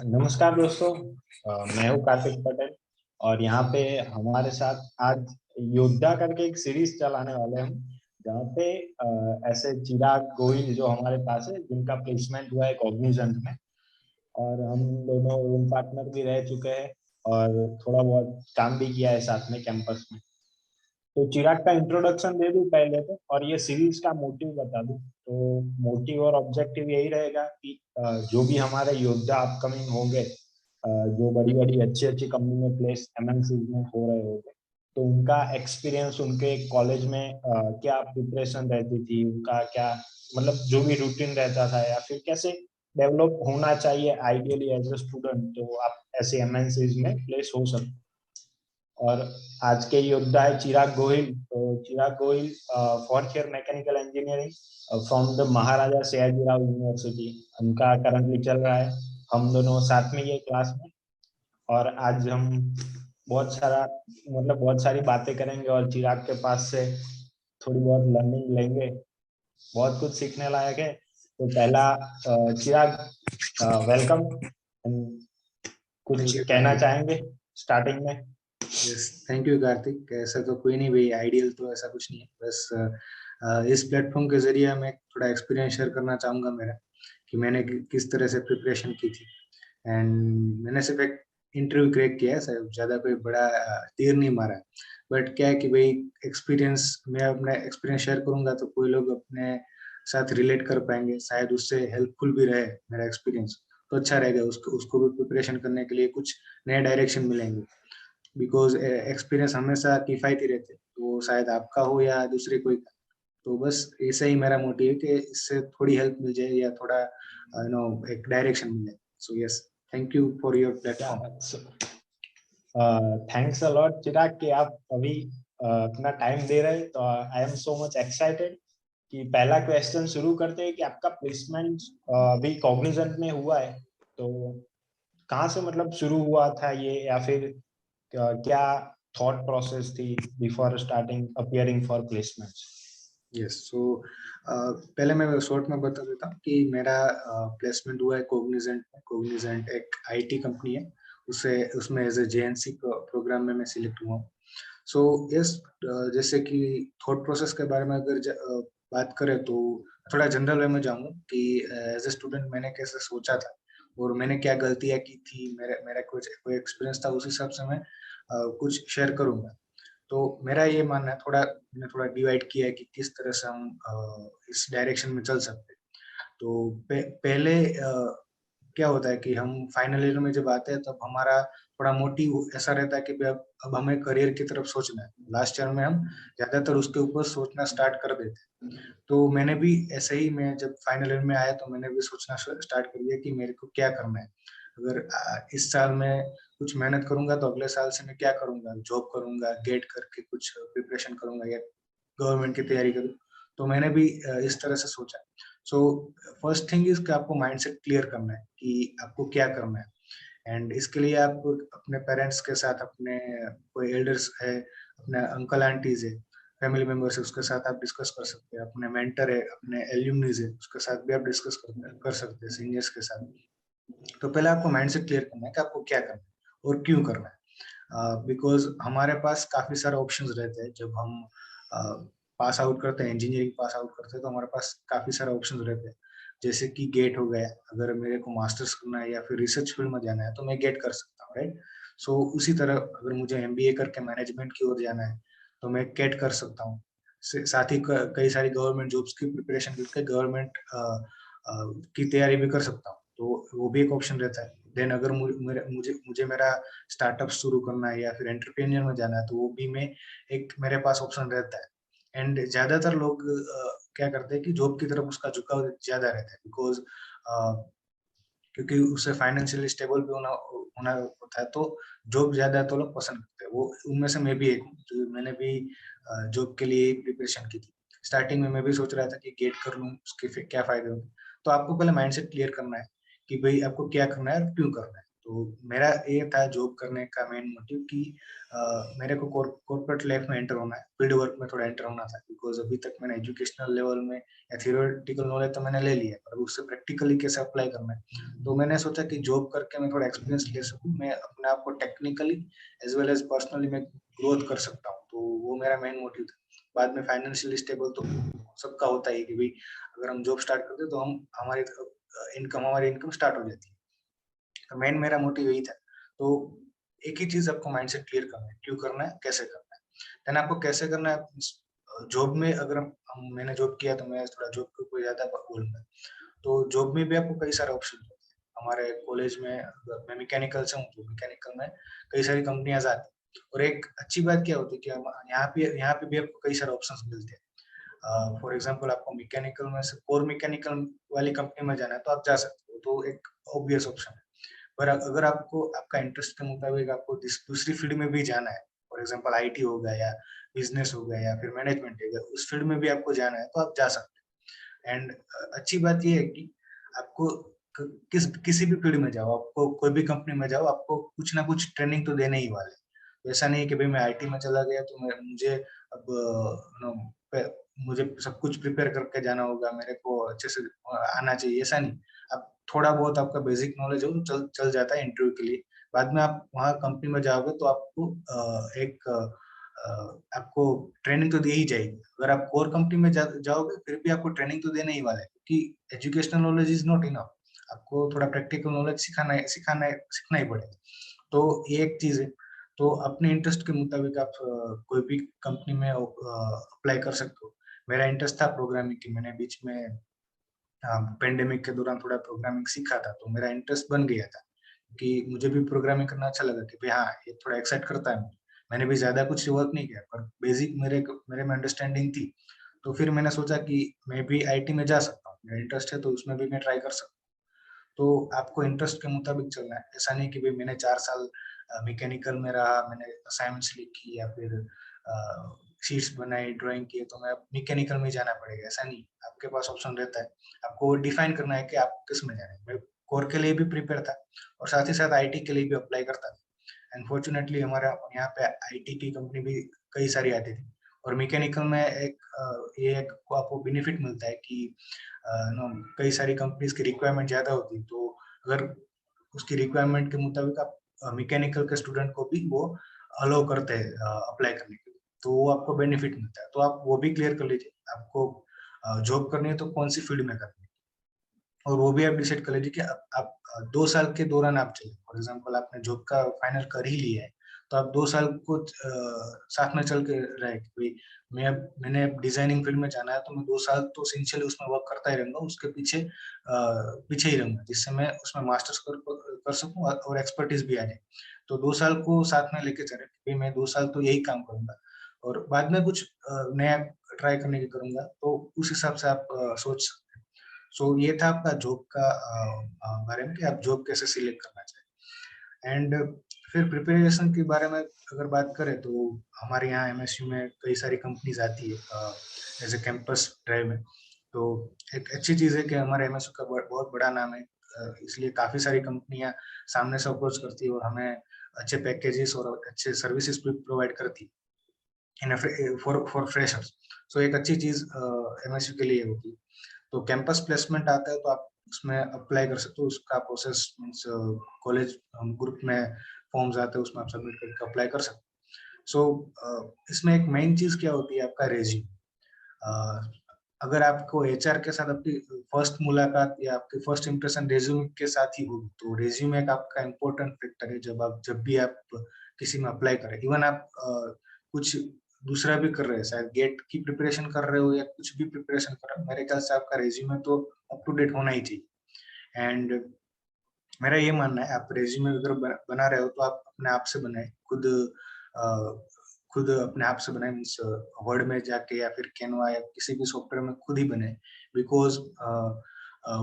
नमस्कार दोस्तों। मैं हूँ कार्तिक पटेल और यहाँ पे हमारे साथ आज योद्धा करके एक सीरीज चलाने वाले हम, जहाँ पे ऐसे चिराग गोहिल जो हमारे पास है, जिनका प्लेसमेंट हुआ है कॉग्निजेंट में, और हम दोनों रूम पार्टनर भी रह चुके हैं और थोड़ा बहुत काम भी किया है साथ में कैंपस में। तो चिराग का इंट्रोडक्शन दे दूं पहले तो, और ये सीरीज का मोटिव बता दूं। तो मोटिव और ऑब्जेक्टिव यही रहेगा कि जो भी हमारे योद्धा अपकमिंग होंगे, जो बड़ी बड़ी अच्छी अच्छी कंपनी में प्लेस एमएनसी में हो रहे होंगे, तो उनका एक्सपीरियंस, उनके कॉलेज में क्या प्रिपरेशन रहती थी, उनका क्या मतलब जो भी रूटीन रहता था, या फिर कैसे डेवलप होना चाहिए आइडियली एज ए स्टूडेंट, तो आप ऐसे एमएनसीज में प्लेस हो सकते। और आज के योद्धा है चिराग गोहिल। तो Chirag Gohil fourth year mechanical engineering from the Maharaja Sayajirao university, उनका करंटली चल रहा है। हम दोनों साथ में ये क्लास में, और आज हम बहुत सारा बहुत सारी बातें करेंगे और चिराग के पास से थोड़ी बहुत लर्निंग लेंगे। बहुत कुछ सीखने लायक है। तो पहला चिराग, वेलकम। थैंक कुछ यू कहना कार्तिक। चाहेंगे स्टार्टिंग में? Yes, thank you Kartik. ऐसा तो कोई नहीं भाई, आइडियल तो ऐसा कुछ नहीं है। बस इस प्लेटफॉर्म के जरिए मैं थोड़ा एक्सपीरियंस शेयर करना चाहूँगा मेरा, कि मैंने किस तरह से प्रिपरेशन की थी। एंड मैंने सिर्फ एक इंटरव्यू क्रैक किया है, सर ज़्यादा कोई बड़ा तीर नहीं मारा है। बट क्या है कि भाई, एक्सपीरियंस, मैं अपना एक्सपीरियंस शेयर करूंगा तो कोई लोग अपने साथ रिलेट कर पाएंगे, शायद उससे हेल्पफुल भी रहे मेरा एक्सपीरियंस, तो अच्छा रहेगा। उसको उसको भी प्रिपरेशन करने के लिए कुछ नए डायरेक्शन मिलेंगे। बिकॉज एक्सपीरियंस हमेशा किफ़ायती रहते हैं, तो शायद आपका हो या दूसरे कोई का। तो बस ऐसा ही मेरा मोटिव है कि इससे थोड़ी हेल्प मिल जाए या थोड़ा एक डायरेक्शन मिले। So yes, thank you for your क्या platform. Thanks a lot Chirag कि आप अभी अपना टाइम दे रहे हैं। तो I am so much excited कि पहला क्वेश्चन शुरू करते हैं कि आपका प्लेसमेंट अभी कॉग्निजेंट में हुआ है, तो कहाँ से मतलब शुरू हुआ था ये, या फिर क्या थॉट प्रोसेस थी before starting appearing for placements? Yes, so पहले मैं शॉर्ट में बता देता हूँ कि मेरा प्लेसमेंट हुआ है कोग्निजेंट में। कोग्निजेंट एक आईटी कंपनी है, उसे उसमें एज ए जेएनसी प्रोग्राम में मैं सिलेक्ट हुआ हूँ। सो यस, जैसे कि थॉट प्रोसेस के बारे में अगर बात करें तो थोड़ा जनरल वे में जाऊँगा कि एज ए स्टूडेंट मैंने कैसे सोचा था और मैंने क्या गलतियाँ की थी, मेरा मेरा कुछ कोई एक्सपीरियंस था, उस हिसाब से मैं कुछ शेयर करूँगा। तो मेरा ये मानना है, मैंने थोड़ा डिवाइड किया है कि किस तरह से हम इस डायरेक्शन में चल सकते हैं। तो पहले क्या होता है कि हम फाइनल ईयर में जब आते हैं तब हमारा थोड़ा मोटिव ऐसा रहता है कि भाई अब हमें करियर की तरफ सोचना है। लास्ट ईयर में हम ज्यादातर उसके ऊपर सोचना स्टार्ट कर देते हैं। तो मैंने भी ऐसे ही, मैं जब फाइनल ईयर में आया तो मैंने भी सोचना स्टार्ट कर दिया कि मेरे को क्या करना है। अगर इस साल मैं कुछ मेहनत करूंगा तो अगले साल से मैं क्या करूंगा, जॉब करूंगा, गेट करके कुछ प्रिपरेशन करूंगा या गवर्नमेंट की तैयारी करूँ। तो मैंने भी इस तरह से सोचा। सो फर्स्ट थिंग इज कि आपको माइंडसेट क्लियर करना है कि आपको क्या करना है। एंड इसके लिए आप अपने पेरेंट्स के साथ, अपने कोई एल्डर्स है, अपने अंकल आंटीज है, फैमिली मेंबर्स है, उसके साथ आप डिस्कस कर सकते हैं। अपने मेंटर है, अपने एल्यूमनीज है, उसके साथ भी आप डिस्कस कर सकते हैं, सीनियर्स के साथ। तो पहले आपको माइंडसेट क्लियर करना है कि आपको क्या करना है और क्यों करना है। बिकॉज हमारे पास काफी सारे ऑप्शंस रहते हैं जब हम पास आउट करते हैं, इंजीनियरिंग पास आउट करते हैं, तो हमारे पास काफी सारे ऑप्शंस रहते हैं। जैसे कि गेट हो गया, अगर मेरे को मास्टर्स करना है या फिर रिसर्च फील्ड में जाना है तो मैं गेट कर सकता हूँ, राइट। सो उसी तरह अगर मुझे एमबीए करके मैनेजमेंट की ओर जाना है तो मैं कैट कर सकता हूँ। साथ ही कई सारी गवर्नमेंट जॉब्स की प्रिपरेशन करके गवर्नमेंट की तैयारी भी कर सकता हूँ, तो वो भी एक ऑप्शन रहता है। देन अगर मुझे मेरा स्टार्टअप शुरू करना है या फिर एंटरप्रेन्योर में जाना है तो वो भी मैं एक मेरे पास ऑप्शन रहता है। एंड ज्यादातर लोग क्या करते हैं कि जॉब की तरफ उसका झुकाव ज्यादा रहता है, बिकॉज क्योंकि उससे फाइनेंशियली स्टेबल भी होना होना होता है। तो जॉब ज्यादा तो लोग पसंद करते हैं, वो उनमें से मैं भी एक हूँ। जो मैंने भी जॉब के लिए प्रिपरेशन की थी। स्टार्टिंग में मैं भी सोच रहा था कि गेट कर लूँ, उसके फिर क्या फायदे होंगे। तो आपको पहले माइंडसेट क्लियर करना है कि भाई आपको क्या करना है और क्यों करना है। तो मेरा ये था जॉब करने का मेन मोटिव कि मेरे को कॉर्पोरेट लाइफ में एंटर होना है, फील्ड वर्क में थोड़ा एंटर होना था, बिकॉज अभी तक मैंने एजुकेशनल लेवल में या थियोरेटिकल नॉलेज तो मैंने ले लिया है, पर उससे प्रैक्टिकली कैसे अप्लाई करना है। तो मैंने सोचा कि जॉब करके मैं थोड़ा एक्सपीरियंस ले सकूं, मैं अपने आप को technically as well as personally मैं ग्रोथ कर सकता हूँ। तो वो मेरा मेन मोटिव था। बाद में फाइनेंशियली स्टेबल तो सबका होता है कि भाई अगर हम जॉब स्टार्ट करते तो हम हमारी इनकम स्टार्ट हो जाती है। तो मेन मेरा मोटिव यही था। तो एक ही चीज आपको माइंडसेट क्लियर करना है, क्यों करना है, कैसे करना है। देन आपको कैसे करना है, जॉब में अगर मैंने जॉब किया तो मैं थोड़ा जॉब के ऊपर ज्यादा बोलूंगा। तो जॉब में भी आपको कई सारे ऑप्शन होते हैं। हमारे कॉलेज में मैं मैकेनिकल से हूँ, तो मैकेनिकल में कई सारी कंपनियां आती हैं। और एक अच्छी बात क्या होती है कि हम यहाँ पे भी आपको कई सारे ऑप्शंस मिलते हैं। फॉर एग्जांपल आपको मैकेनिकल में से कोर मैकेनिकल वाली कंपनी में जाना है तो आप जा सकते हो, तो एक ऑब्वियस ऑप्शन है। पर अगर आपको आपका इंटरेस्ट के मुताबिक आपको दूसरी फील्ड में भी जाना है, फॉर एग्जांपल आईटी हो गया या बिजनेस हो गया या फिर मैनेजमेंट हो गया, उस फील्ड में भी आपको जाना है तो आप जा सकते हैं। एंड अच्छी बात ये है कि आपको किसी भी फील्ड में जाओ, आपको कोई भी कंपनी में जाओ, आपको कुछ ना कुछ ट्रेनिंग तो देने ही वाले। तो ऐसा नहीं कि भाई मैं आईटी में चला गया तो मुझे अब मुझे सब कुछ प्रिपेयर करके जाना होगा, मेरे को अच्छे से आना चाहिए, ऐसा नहीं। अब थोड़ा बहुत आपका बेसिक नॉलेज हो तो चल जाता है इंटरव्यू के लिए। बाद में आप वहाँ कंपनी में जाओगे तो आपको आपको ट्रेनिंग तो दी ही जाएगी। अगर आप कोर कंपनी में जाओगे फिर भी आपको ट्रेनिंग तो देने ही वाला है, क्योंकि educational knowledge is not enough. आपको थोड़ा प्रैक्टिकल नॉलेज सीखना ही पड़ेगा। तो ये एक चीज है। तो अपने इंटरेस्ट के मुताबिक आप कोई भी कंपनी में अप्लाई कर सकते हो। मेरा इंटरेस्ट था प्रोग्रामिंग की, मैंने बीच में पेंडेमिक के दौरान थोड़ा प्रोग्रामिंग सीखा था, तो मेरा इंटरेस्ट बन गया था कि मुझे भी प्रोग्रामिंग करना अच्छा लगा कि भाई हाँ ये थोड़ा एक्साइट करता है। मैंने भी ज्यादा कुछ वर्क नहीं किया, पर बेसिक मेरे में अंडरस्टैंडिंग थी। तो फिर मैंने सोचा कि मैं भी आईटी में जा सकता हूँ, मेरा इंटरेस्ट है तो उसमें भी मैं ट्राई कर सकता हूँ। तो आपको इंटरेस्ट के मुताबिक चलना है। ऐसा नहीं कि भाई मैंने 4 साल मैकेनिकल में रहा, मैंने असाइनमेंट्स लिखी या फिर शीट्स बनाई, ड्राइंग की, तो मैं मैकेनिकल में जाना पड़ेगा, ऐसा नहीं। आपके पास ऑप्शन रहता है, आपको डिफाइन करना है कि आप किस में जाना है। मैं कोर के लिए भी प्रिपेयर था और साथ ही साथ आईटी के लिए भी अप्लाई करता था। अनफॉर्चुनेटली हमारा यहाँ पे आईटी की कंपनी भी कई सारी आती थी, और मैकेनिकल में ये एक आपको बेनिफिट मिलता है कि कई सारी कंपनीज की रिक्वायरमेंट ज्यादा होती है, तो अगर उसकी रिक्वायरमेंट के मुताबिक आप मैकेनिकल के स्टूडेंट को भी वो अलाउ करते हैं अप्लाई करने के लिए, तो वो आपको बेनिफिट मिलता है। तो आप वो भी क्लियर कर लीजिए, आपको जॉब करनी है तो कौन सी फील्ड में करनी है, और वो भी आप डिसाइड कर लीजिए कि आप 2 साल के दौरान आप चले। फॉर एग्जांपल आपने जॉब का फाइनल कर ही लिया है, तो आप 2 साल को साथ में चल के रहे कि भाई मैंने डिजाइनिंग फील्ड में जाना है तो मैं 2 साल तो सिंसियरली उसमें वर्क करता ही रहूंगा, उसके पीछे ही रहूंगा, जिससे मैं उसमें मास्टर्स कर सकूं और एक्सपर्टीज भी आ जाए। तो 2 साल को साथ में लेके चले कि भाई मैं 2 साल तो यही काम करूंगा और बाद में कुछ नया ट्राई करने की करूंगा, तो उस हिसाब से आप सोच। सो ये था आपका जॉब का बारे में कि आप जॉब कैसे सिलेक्ट करना चाहिए। एंड फिर प्रिपरेशन के बारे में अगर बात करें तो हमारे यहाँ एमएसयू में कई सारी कंपनीज आती है एज ए कैंपस ड्राइव में। तो एक अच्छी चीज़ है कि हमारे एमएसयू का बहुत बड़ा नाम है, इसलिए काफ़ी सारी कंपनियां सामने से अप्रोच करती है और हमें अच्छे पैकेजेस और अच्छे सर्विसेज भी प्रोवाइड करती है फॉर फ्रेशर्स। सो एक अच्छी चीज़ एमएसयू के लिए होती है। तो कैंपस प्लेसमेंट आता है तो आप उसमें अप्लाई कर सकते हो। उसका प्रोसेस मीन्स कॉलेज ग्रुप में फॉर्म्स आते हैं, उसमें आप सबमिट करके अप्लाई कर सकते हो। सो इसमें एक मेन चीज क्या होती है, आपका रेज्यूम। अगर आपको एचआर के साथ आपकी फर्स्ट मुलाकात या आपकी फर्स्ट इंप्रेशन रेज्यूम के साथ ही होगी, तो रेज्यूम एक आपका इम्पोर्टेंट फैक्टर है जब भी आप किसी में अप्लाई करें। इवन आप कुछ दूसरा भी कर रहे हैं, शायद गेट की प्रिपरेशन कर रहे हो या कुछ भी प्रिपरेशन कर रहे हो, मेरे ख्याल से आपका रेज्यूमे तो अप टू डेट होना ही चाहिए। एंड मेरा ये मानना है, आप रेज्यूमे अगर बना रहे हो तो आप अपने आप से बनाए, खुद अपने आप से बनाए, मीन्स वर्ड में जाके या फिर कैनवा या किसी भी सॉफ्टवेयर में खुद ही बनाए। बिकॉज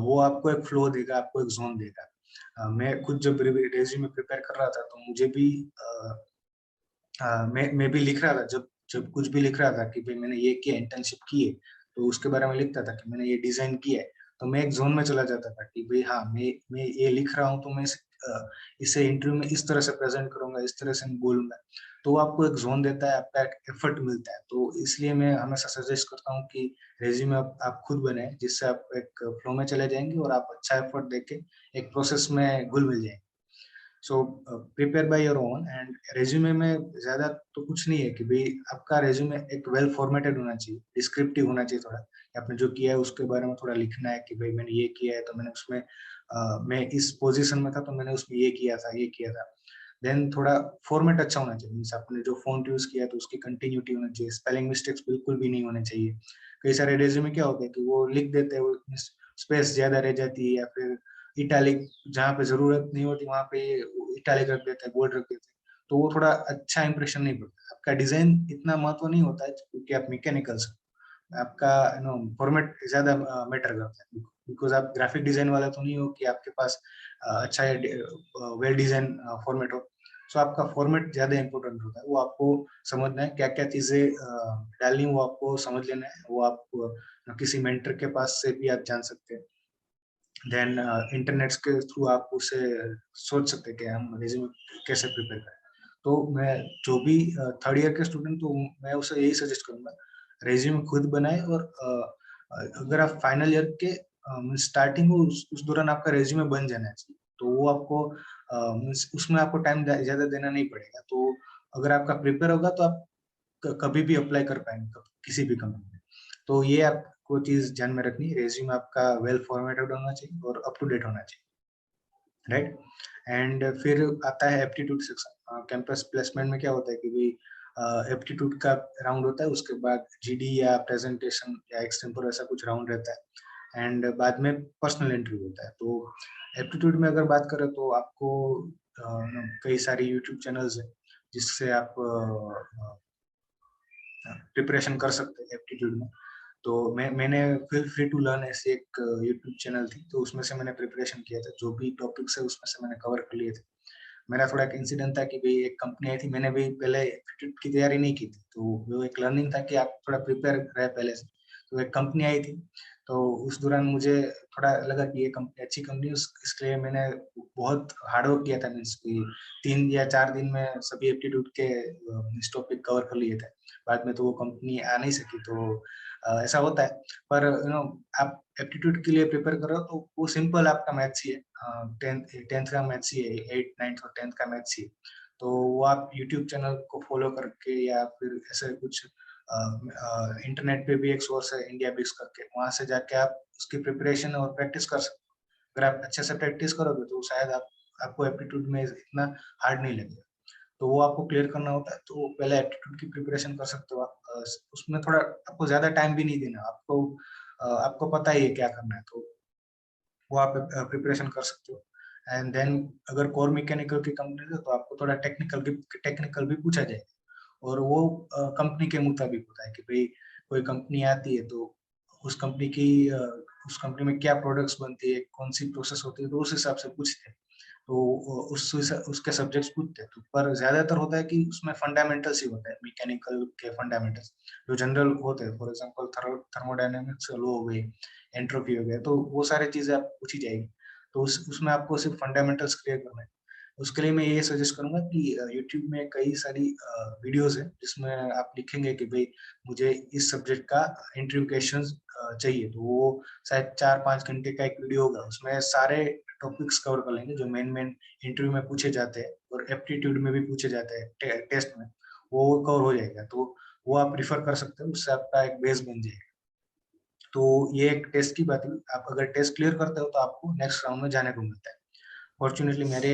वो आपको एक फ्लो देगा, आपको एक जोन देगा। मैं खुद जब रेज्यूमे प्रिपेयर कर रहा था तो मुझे भी मैं भी लिख रहा था, जब जब कुछ भी लिख रहा था कि भाई मैंने ये किया, इंटर्नशिप की है, तो उसके बारे में लिखता था कि मैंने ये डिजाइन किया है, तो मैं एक जोन में चला जाता था कि भाई हाँ मैं ये लिख रहा हूँ तो मैं इसे इंटरव्यू में इस तरह से प्रेजेंट करूंगा, इस तरह से बोलूंगा, तो वो आपको एक जोन देता है, आपका एक एफर्ट मिलता है। तो इसलिए मैं हमेशा सजेस्ट करता हूँ कि रेज्यूमे आप खुद बनाएं, जिससे आप एक फ्लो में चले जाएंगे और आप अच्छा एफर्ट देके एक प्रोसेस में घुल मिल जाएंगे। So prepare by your own. And resume में ज्यादा तो कुछ नहीं है कि भाई आपका रेज्यूमे एक वेल फॉर्मेटेड होना चाहिए, डिस्क्रिप्टिव होना चाहिए थोड़ा, आपने जो किया है उसके बारे में थोड़ा लिखना है कि भाई मैंने ये किया है, तो मैंने उसमें मैं इस पोजीशन में था तो मैंने उसमें ये किया था, ये किया था। देन थोड़ा फॉर्मेट अच्छा होना चाहिए, मीन्स आपने जो फॉन्ट यूज किया तो उसकी कंटिन्यूटी होनी चाहिए, स्पेलिंग मिस्टेक्स बिल्कुल भी नहीं होने चाहिए। कई सारे रेज्यूमे क्या होते हैं कि वो लिख देते हैं, वो स्पेस ज्यादा रह जाती है, या फिर इटैलिक जहाँ पे जरूरत नहीं होती वहां पे इटैलिक रख देते हैं, बोल्ड रख देते हैं, तो वो थोड़ा अच्छा इंप्रेशन नहीं पड़ता। आपका डिजाइन इतना महत्व नहीं होता है क्योंकि आप मैकेनिकल से, आपका फॉर्मेट ज्यादा मैटर करता है, बिकॉज आप ग्राफिक डिजाइन वाला तो नहीं हो कि आपके पास अच्छा वेल डिजाइन फॉर्मेट हो। सो आपका फॉर्मेट ज्यादा इंपॉर्टेंट होता है, वो आपको समझना है, क्या क्या चीजें डालनी वो आपको समझ लेना है, वो आप किसी मेंटर के पास से भी आप जान सकते हैं। देन इंटरनेट के थ्रू आप उसे सोच सकते हैं कि हम रेज्यूमे कैसे प्रिपेयर करें। तो मैं जो भी थर्ड ईयर के स्टूडेंट, तो मैं उसे यही सजेस्ट करूंगा, रेज्यूमे खुद बनाए। और अगर आप फाइनल ईयर के स्टार्टिंग हो उस दौरान आपका रेज्यूमे बन जाना चाहिए, तो वो आपको उसमें आपको टाइम ज्यादा देना नहीं पड़ेगा। तो अगर आपका प्रिपेयर होगा तो आप कभी भी अप्लाई कर पाएंगे किसी भी कंपनी में। तो ये आपको चीज ध्यान में रखनी है, रेज्यूमे आपका वेल फॉर्मेटेड होना चाहिए और अप टू डेट होना चाहिए, राइट। एंड फिर आता है एप्टीट्यूड सेक्शन। कैंपस प्लेसमेंट में क्या होता है कि भाई एप्टीट्यूड का राउंड होता है, उसके बाद जीडी या प्रेजेंटेशन या एक्सटेम्पोर ऐसा कुछ राउंड रहता है, एंड बाद में पर्सनल इंटरव्यू होता है। तो एप्टीट्यूड में अगर बात करें तो आपको कई सारी यूट्यूब चैनल्स है जिससे आप प्रिपरेशन कर सकते हैं एप्टीट्यूड में। तो मैंने फील फ्री टू लर्न ऐसे एक यूट्यूब चैनल थी, तो उसमें से मैंने प्रिपरेशन किया था, जो भी टॉपिक्स है उसमें से मैंने कवर कर लिए थे। मेरा थोड़ा एक इंसिडेंट था कि भाई एक कंपनी आई थी, मैंने भी पहले एप्टीट्यूड की तैयारी नहीं की थी, तो वो एक लर्निंग था कि आप थोड़ा प्रिपेयर रहे पहले से। तो एक कंपनी आई थी, तो उस दौरान मुझे थोड़ा लगा कि ये कंपनी अच्छी कंपनी, इसके लिए मैंने बहुत हार्डवर्क किया था, मीन्स कि 3 या 4 दिन में सभी एप्टीट्यूड के टॉपिक कवर कर लिए थे। बाद में तो वो कंपनी आ नहीं सकी, तो ऐसा होता है। पर आप एप्टीट्यूड के लिए प्रिपेयर कर रहे हो तो वो सिंपल आपका मैथ्स ही है, टेंथ का मैथ्स ही है, 8, 9 और 10 का मैथ्स ही है। तो वो आप यूट्यूब चैनल को फॉलो करके या फिर ऐसे कुछ इंटरनेट पे भी एक सोर्स है इंडिया बिक्स करके, वहां से जाके आप उसकी प्रिपरेशन और प्रैक्टिस कर सकते हो। अगर आप अच्छे से प्रैक्टिस करोगे तो शायद आपको एप्टीट्यूड में इतना हार्ड नहीं लगेगा। तो वो आपको क्लियर करना होता है, तो पहले एप्टीट्यूड की प्रिपरेशन कर सकते हो आप। उसमें थोड़ा आपको ज्यादा टाइम भी नहीं देना, आपको पता ही है क्या करना है, तो वो आप प्रिपरेशन कर सकते हो। एंड देन अगर कोर मैकेनिकल की कंपनी है तो आपको थोड़ा टेक्निकल भी पूछा जाएगा, और वो कंपनी के मुताबिक होता है कि भाई कोई कंपनी आती है तो उस कंपनी की उस कंपनी में क्या प्रोडक्ट्स बनती है, कौन सी प्रोसेस होती है, तो उस हिसाब से पूछते हैं। तो उसके सब्जेक्ट्स पूछते हैं, तो पर ज्यादातर होता है कि उसमें फंडामेंटल्स ही होता है, मैकेनिकल के फंडामेंटल्स जो जनरल होते हैं, फॉर एग्जांपल थर्मोडायनेमिक्स लो हो गई, एंट्रोपी हो गया, तो वो सारी चीजें आप पूछी जाएगी। तो उसमें आपको सिर्फ फंडामेंटल्स क्लियर करना है। उसके लिए मैं ये सजेस्ट करूंगा कि यूट्यूब में कई सारी वीडियोस है जिसमें आप लिखेंगे कि भाई मुझे इस सब्जेक्ट का इंटरव्यू क्वेश्चन चाहिए, तो वो शायद 4-5 घंटे का एक वीडियो होगा, उसमें सारे टॉपिक्स कवर कर लेंगे जो मेन मेन इंटरव्यू में पूछे जाते हैं और एप्टीट्यूड में भी पूछे जाते हैं टेस्ट में, वो कवर हो जाएगा। तो वो आप प्रिफर कर सकते हो, उससे आपका एक बेस बन जाएगा। तो ये एक टेस्ट की बात हुई, आप अगर टेस्ट क्लियर करते हो तो आपको नेक्स्ट राउंड में जाने को मिलता है। फॉर्चुनेटली मेरे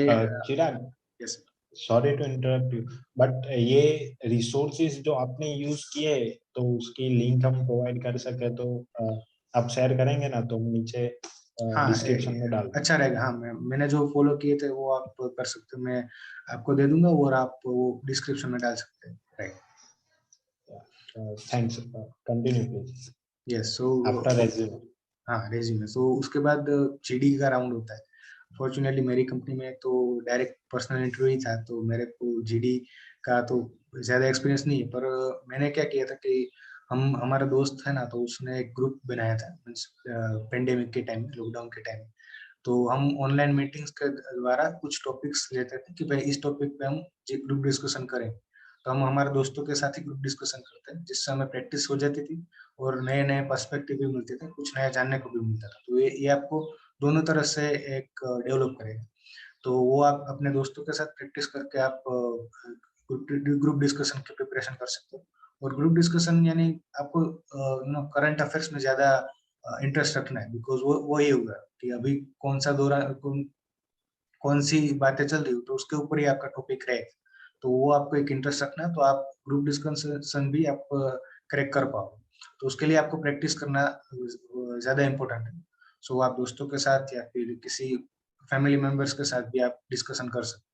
Chirag, yes. Sorry to interrupt you, but ये रिसोर्सेज जो आपने यूज किए तो उसकी लिंक हम प्रोवाइड कर सके तो आप शेयर करेंगे ना, तो हम नीचे हाँ डिस्क्रिप्शन में डाल देंगे। अच्छा रहेगा। हाँ मैंने जो फॉलो किए थे वो आप कर सकते हो, मैं आपको दे दूंगा और आप वो डिस्क्रिप्शन में डाल सकते हैं, right. Thanks, continue please yes. So after resume. हाँ रेज्यूमे, तो उसके बाद जीडी का राउंड होता है। फॉर्चुनेटली मेरी कंपनी में तो डायरेक्ट पर्सनल इंटरव्यू ही था, तो मेरे को जीडी का तो ज्यादा एक्सपीरियंस नहीं है, पर मैंने क्या किया था कि हमारा दोस्त है ना, तो उसने एक ग्रुप बनाया था पेंडेमिक के टाइम, लॉकडाउन के टाइम। तो हम ऑनलाइन मीटिंग्स के द्वारा कुछ टॉपिक्स लेते थे कि भाई इस टॉपिक पे हम ग्रुप डिस्कशन करें। तो हम हमारे दोस्तों के साथ ही ग्रुप डिस्कशन करते हैं, जिससे हमें प्रैक्टिस हो जाती थी और नए-नए पर्सपेक्टिव भी मिलते थे, कुछ नया जानने को भी मिलता था। तो ये आपको दोनों तरह से एक डेवलप करेगा। तो वो आप अपने दोस्तों के साथ प्रैक्टिस करके आप ग्रुप डिस्कशन की प्रिपरेशन कर सकते हो। और ग्रुप डिस्कशन यानी आपको करंट अफेयर्स में ज़्यादा इंटरेस्ट रखना है, बिकॉज़ वो ये होगा कि अभी कौन-सा कौन-सी बातें चल रही हो, तो उसके ऊपर ही आपका टॉपिक रहेगा। तो वो आपको एक इंटरेस्ट रखना है, तो आप ग्रुप डिस्कशन भी आप क्रैक कर पाओगे। तो उसके लिए आपको प्रैक्टिस करना ज़्यादा इम्पोर्टेंट है। सो आप दोस्तों के साथ या फिर किसी फैमिली मेंबर्स के साथ भी आप डिस्कशन कर सकते हैं।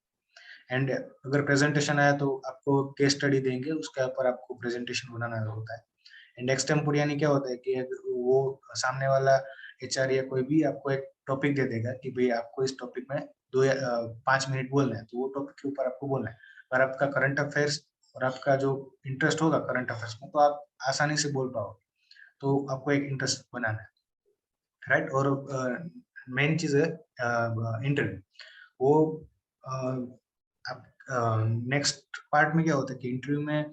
एंड अगर प्रेजेंटेशन आया तो आपको केस स्टडी देंगे, उसके ऊपर आपको प्रेजेंटेशन बनाना होता है। एंड एक्सटेम्पोरेरी क्या होता है कि वो सामने वाला एचआर या कोई भी आपको एक टॉपिक दे देगा कि भाई आपको इस टॉपिक में 2 या 5 मिनट बोलना है, तो वो टॉपिक के ऊपर आपको बोलना है। और आपका करंट अफेयर्स और आपका जो इंटरेस्ट होगा करंट अफेयर्स में, तो आप आसानी से बोल पाओगे। तो आपको एक इंटरेस्ट बनाना है, राइट? और मेन चीज़ है इंटरव्यू। वो अ, आप नेक्स्ट पार्ट में क्या होता है कि इंटरव्यू में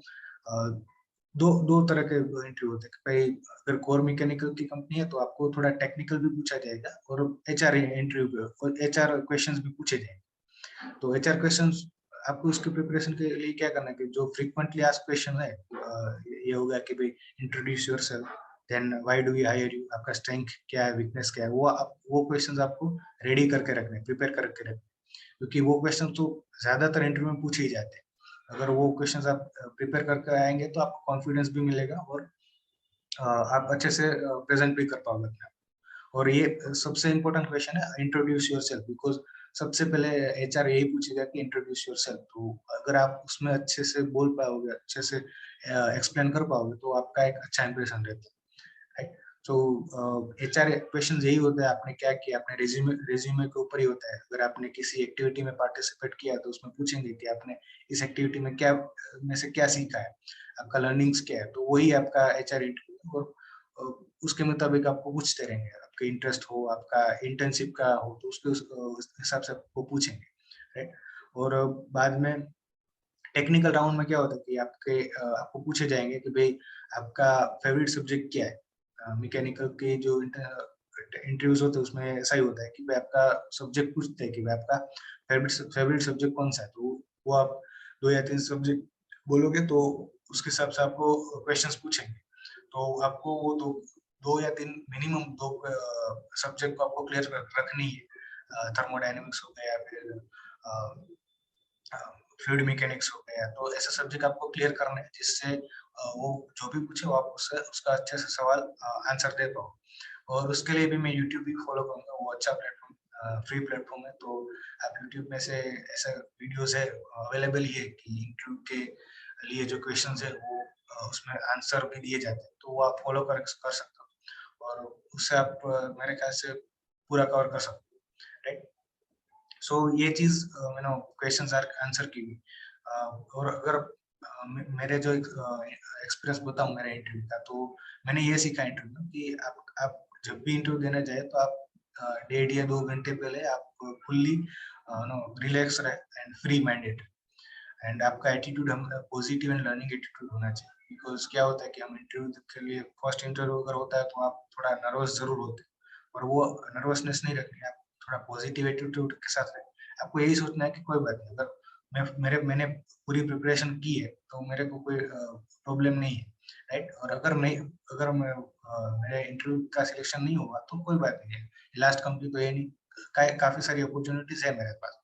दो दो तरह के इंटरव्यू होते हैं। भाई अगर कोर मैकेनिकल की कंपनी है तो आपको थोड़ा टेक्निकल भी पूछा जाएगा, और एचआर इंटरव्यू पे और एचआर क्वेश्चंस भी पूछे जाएंगे। तो एचआर क्वेश्चंस आपको उसके प्रिपरेशन के लिए क्या करना है कि जो फ्रीक्वेंटली आस्क्ड क्वेश्चन है, ये होगा कि भाई introduce yourself, then why do we hire you, आपका स्ट्रेंथ क्या है, वीकनेस क्या है, वो क्वेश्चंस आपको रेडी करके रखने, प्रिपेयर करके रखने, क्योंकि वो क्वेश्चन तो ज्यादातर इंटरव्यू में पूछे ही जाते हैं। अगर वो क्वेश्चंस आप प्रिपेयर करके आएंगे तो आपको कॉन्फिडेंस भी मिलेगा, और आप अच्छे से प्रेजेंट भी कर पाओगे अपने आप। और ये सबसे इम्पोर्टेंट क्वेश्चन है, इंट्रोड्यूस योरसेल्फ, बिकॉज सबसे पहले एचआर यही पूछेगा कि इंट्रोड्यूस योरसेल्फ। तो अगर आप उसमें अच्छे से बोल पाओगे, अच्छे से एक्सप्लेन कर पाओगे, तो आपका एक अच्छा इंप्रेशन रहता है, राइट? तो एचआर क्वेश्चन यही होता है, आपने क्या किया, अपने रेज्यूमे के ऊपर ही होता है। अगर आपने किसी एक्टिविटी में पार्टिसिपेट किया तो उसमें पूछेंगे कि आपने इस एक्टिविटी में क्या में से क्या सीखा है, आपका लर्निंग्स क्या है। तो वही आपका एचआर इंटरव्यू, और उसके मुताबिक आपको पूछते रहेंगे। आपका इंटरेस्ट हो, आपका इंटर्नशिप का हो, तो उस हिसाब से आपको पूछेंगे, राइट? और बाद में टेक्निकल राउंड में क्या होता है कि आपको पूछे जाएंगे कि भाई आपका फेवरेट सब्जेक्ट क्या है। मैकेनिकल के जो इंटरव्यूज होते हैं उसमें ऐसा ही होता है कि भाई आपका सब्जेक्ट पूछते हैं कि भाई आपका फेवरेट सब्जेक्ट कौन सा है। तो वो आप 2 या 3 सब्जेक्ट बोलोगे, तो उसके हिसाब से आपको क्वेश्चंस पूछेंगे। तो आपको वो 2 या 3 मिनिमम 2 सब्जेक्ट को आपको क्लियर रखनी है। थर्मोडायनेमिक्स हो गया, फिर फ्लूइड मैकेनिक्स हो गया, तो ऐसे सब्जेक्ट आपको क्लियर करने हैं, जिससे वो जो भी पूछे वो आप उससे उसका अच्छे से सवाल आंसर दे पाओ। और उसके लिए भी मैं यूट्यूब भी फॉलो करूंगा, वो अच्छा प्लेटफॉर्म, फ्री प्लेटफॉर्म है। तो आप यूट्यूब में से ऐसा वीडियोस है अवेलेबल ही है कि इंटरव्यू के लिए जो क्वेश्चंस है वो उसमें आंसर भी दिए जाते हैं, तो वो आप फॉलो कर सकते हो, और उससे आप मेरे ख्याल से पूरा कवर कर सकते हो, राइट? सो ये चीज मैंने क्वेश्चंस आंसर की हुई। और अगर मेरे जो एक्सपीरियंस बताऊं मेरे इंटरव्यू का, तो मैंने ये सीखा इंटरव्यू में कि आप जब भी इंटरव्यू देने जाए तो आप 1.5 या 2 घंटे पहले आप फुल्ली नो रिलैक्स रहे एंड फ्री माइंडेड। एंड आपका एटीट्यूड हम पॉजिटिव एंड लर्निंग एटीट्यूड होना चाहिए, बिकॉज क्या होता है कि हम इंटरव्यू के लिए फर्स्ट इंटरव्यू अगर होता है तो आप थोड़ा नर्वस जरूर होते हैं, और वो नर्वसनेस नहीं रखनी है, आप थोड़ा पॉजिटिव एटीट्यूड के साथ रहें। आपको यही सोचना है कि कोई बात नहीं, अगर मैंने पूरी प्रिपरेशन की है तो मेरे को कोई प्रॉब्लम नहीं है, राइट? और अगर मेरे इंटरव्यू का सिलेक्शन नहीं हुआ तो कोई बात नहीं है, लास्ट कंपनी तो ये नहीं, काफी सारी अपॉर्चुनिटीज है मेरे पास।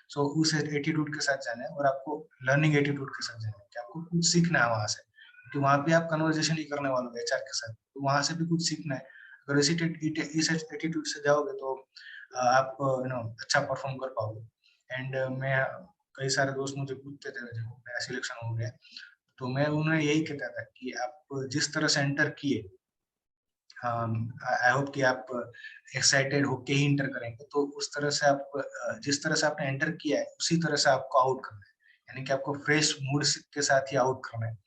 सो उस एटीट्यूड के साथ जाना है, और आपको लर्निंग एटीट्यूड के साथ जाना है कि आपको कुछ सीखना है वहां से, क्योंकि वहां पे आप कन्वर्सेशन ही करने वाले हो एचआर के साथ, तो वहां से भी कुछ सीखना है। अगर इस एटीट्यूड से जाओगे तो आप अच्छा परफॉर्म कर पाओगे। एंड मैं कई सारे दोस्त मुझे पूछते थे जब मेरा सिलेक्शन हो गया, तो मैं उन्हें यही कहता था कि आप जिस तरह से एंटर किए, आई होप कि आप एक्साइटेड होके ही इंटर करेंगे, तो उस तरह से आप जिस तरह से आपने एंटर किया है उसी तरह से आपको आउट करना है, यानी कि आपको फ्रेश मूड के साथ ही आउट करना है।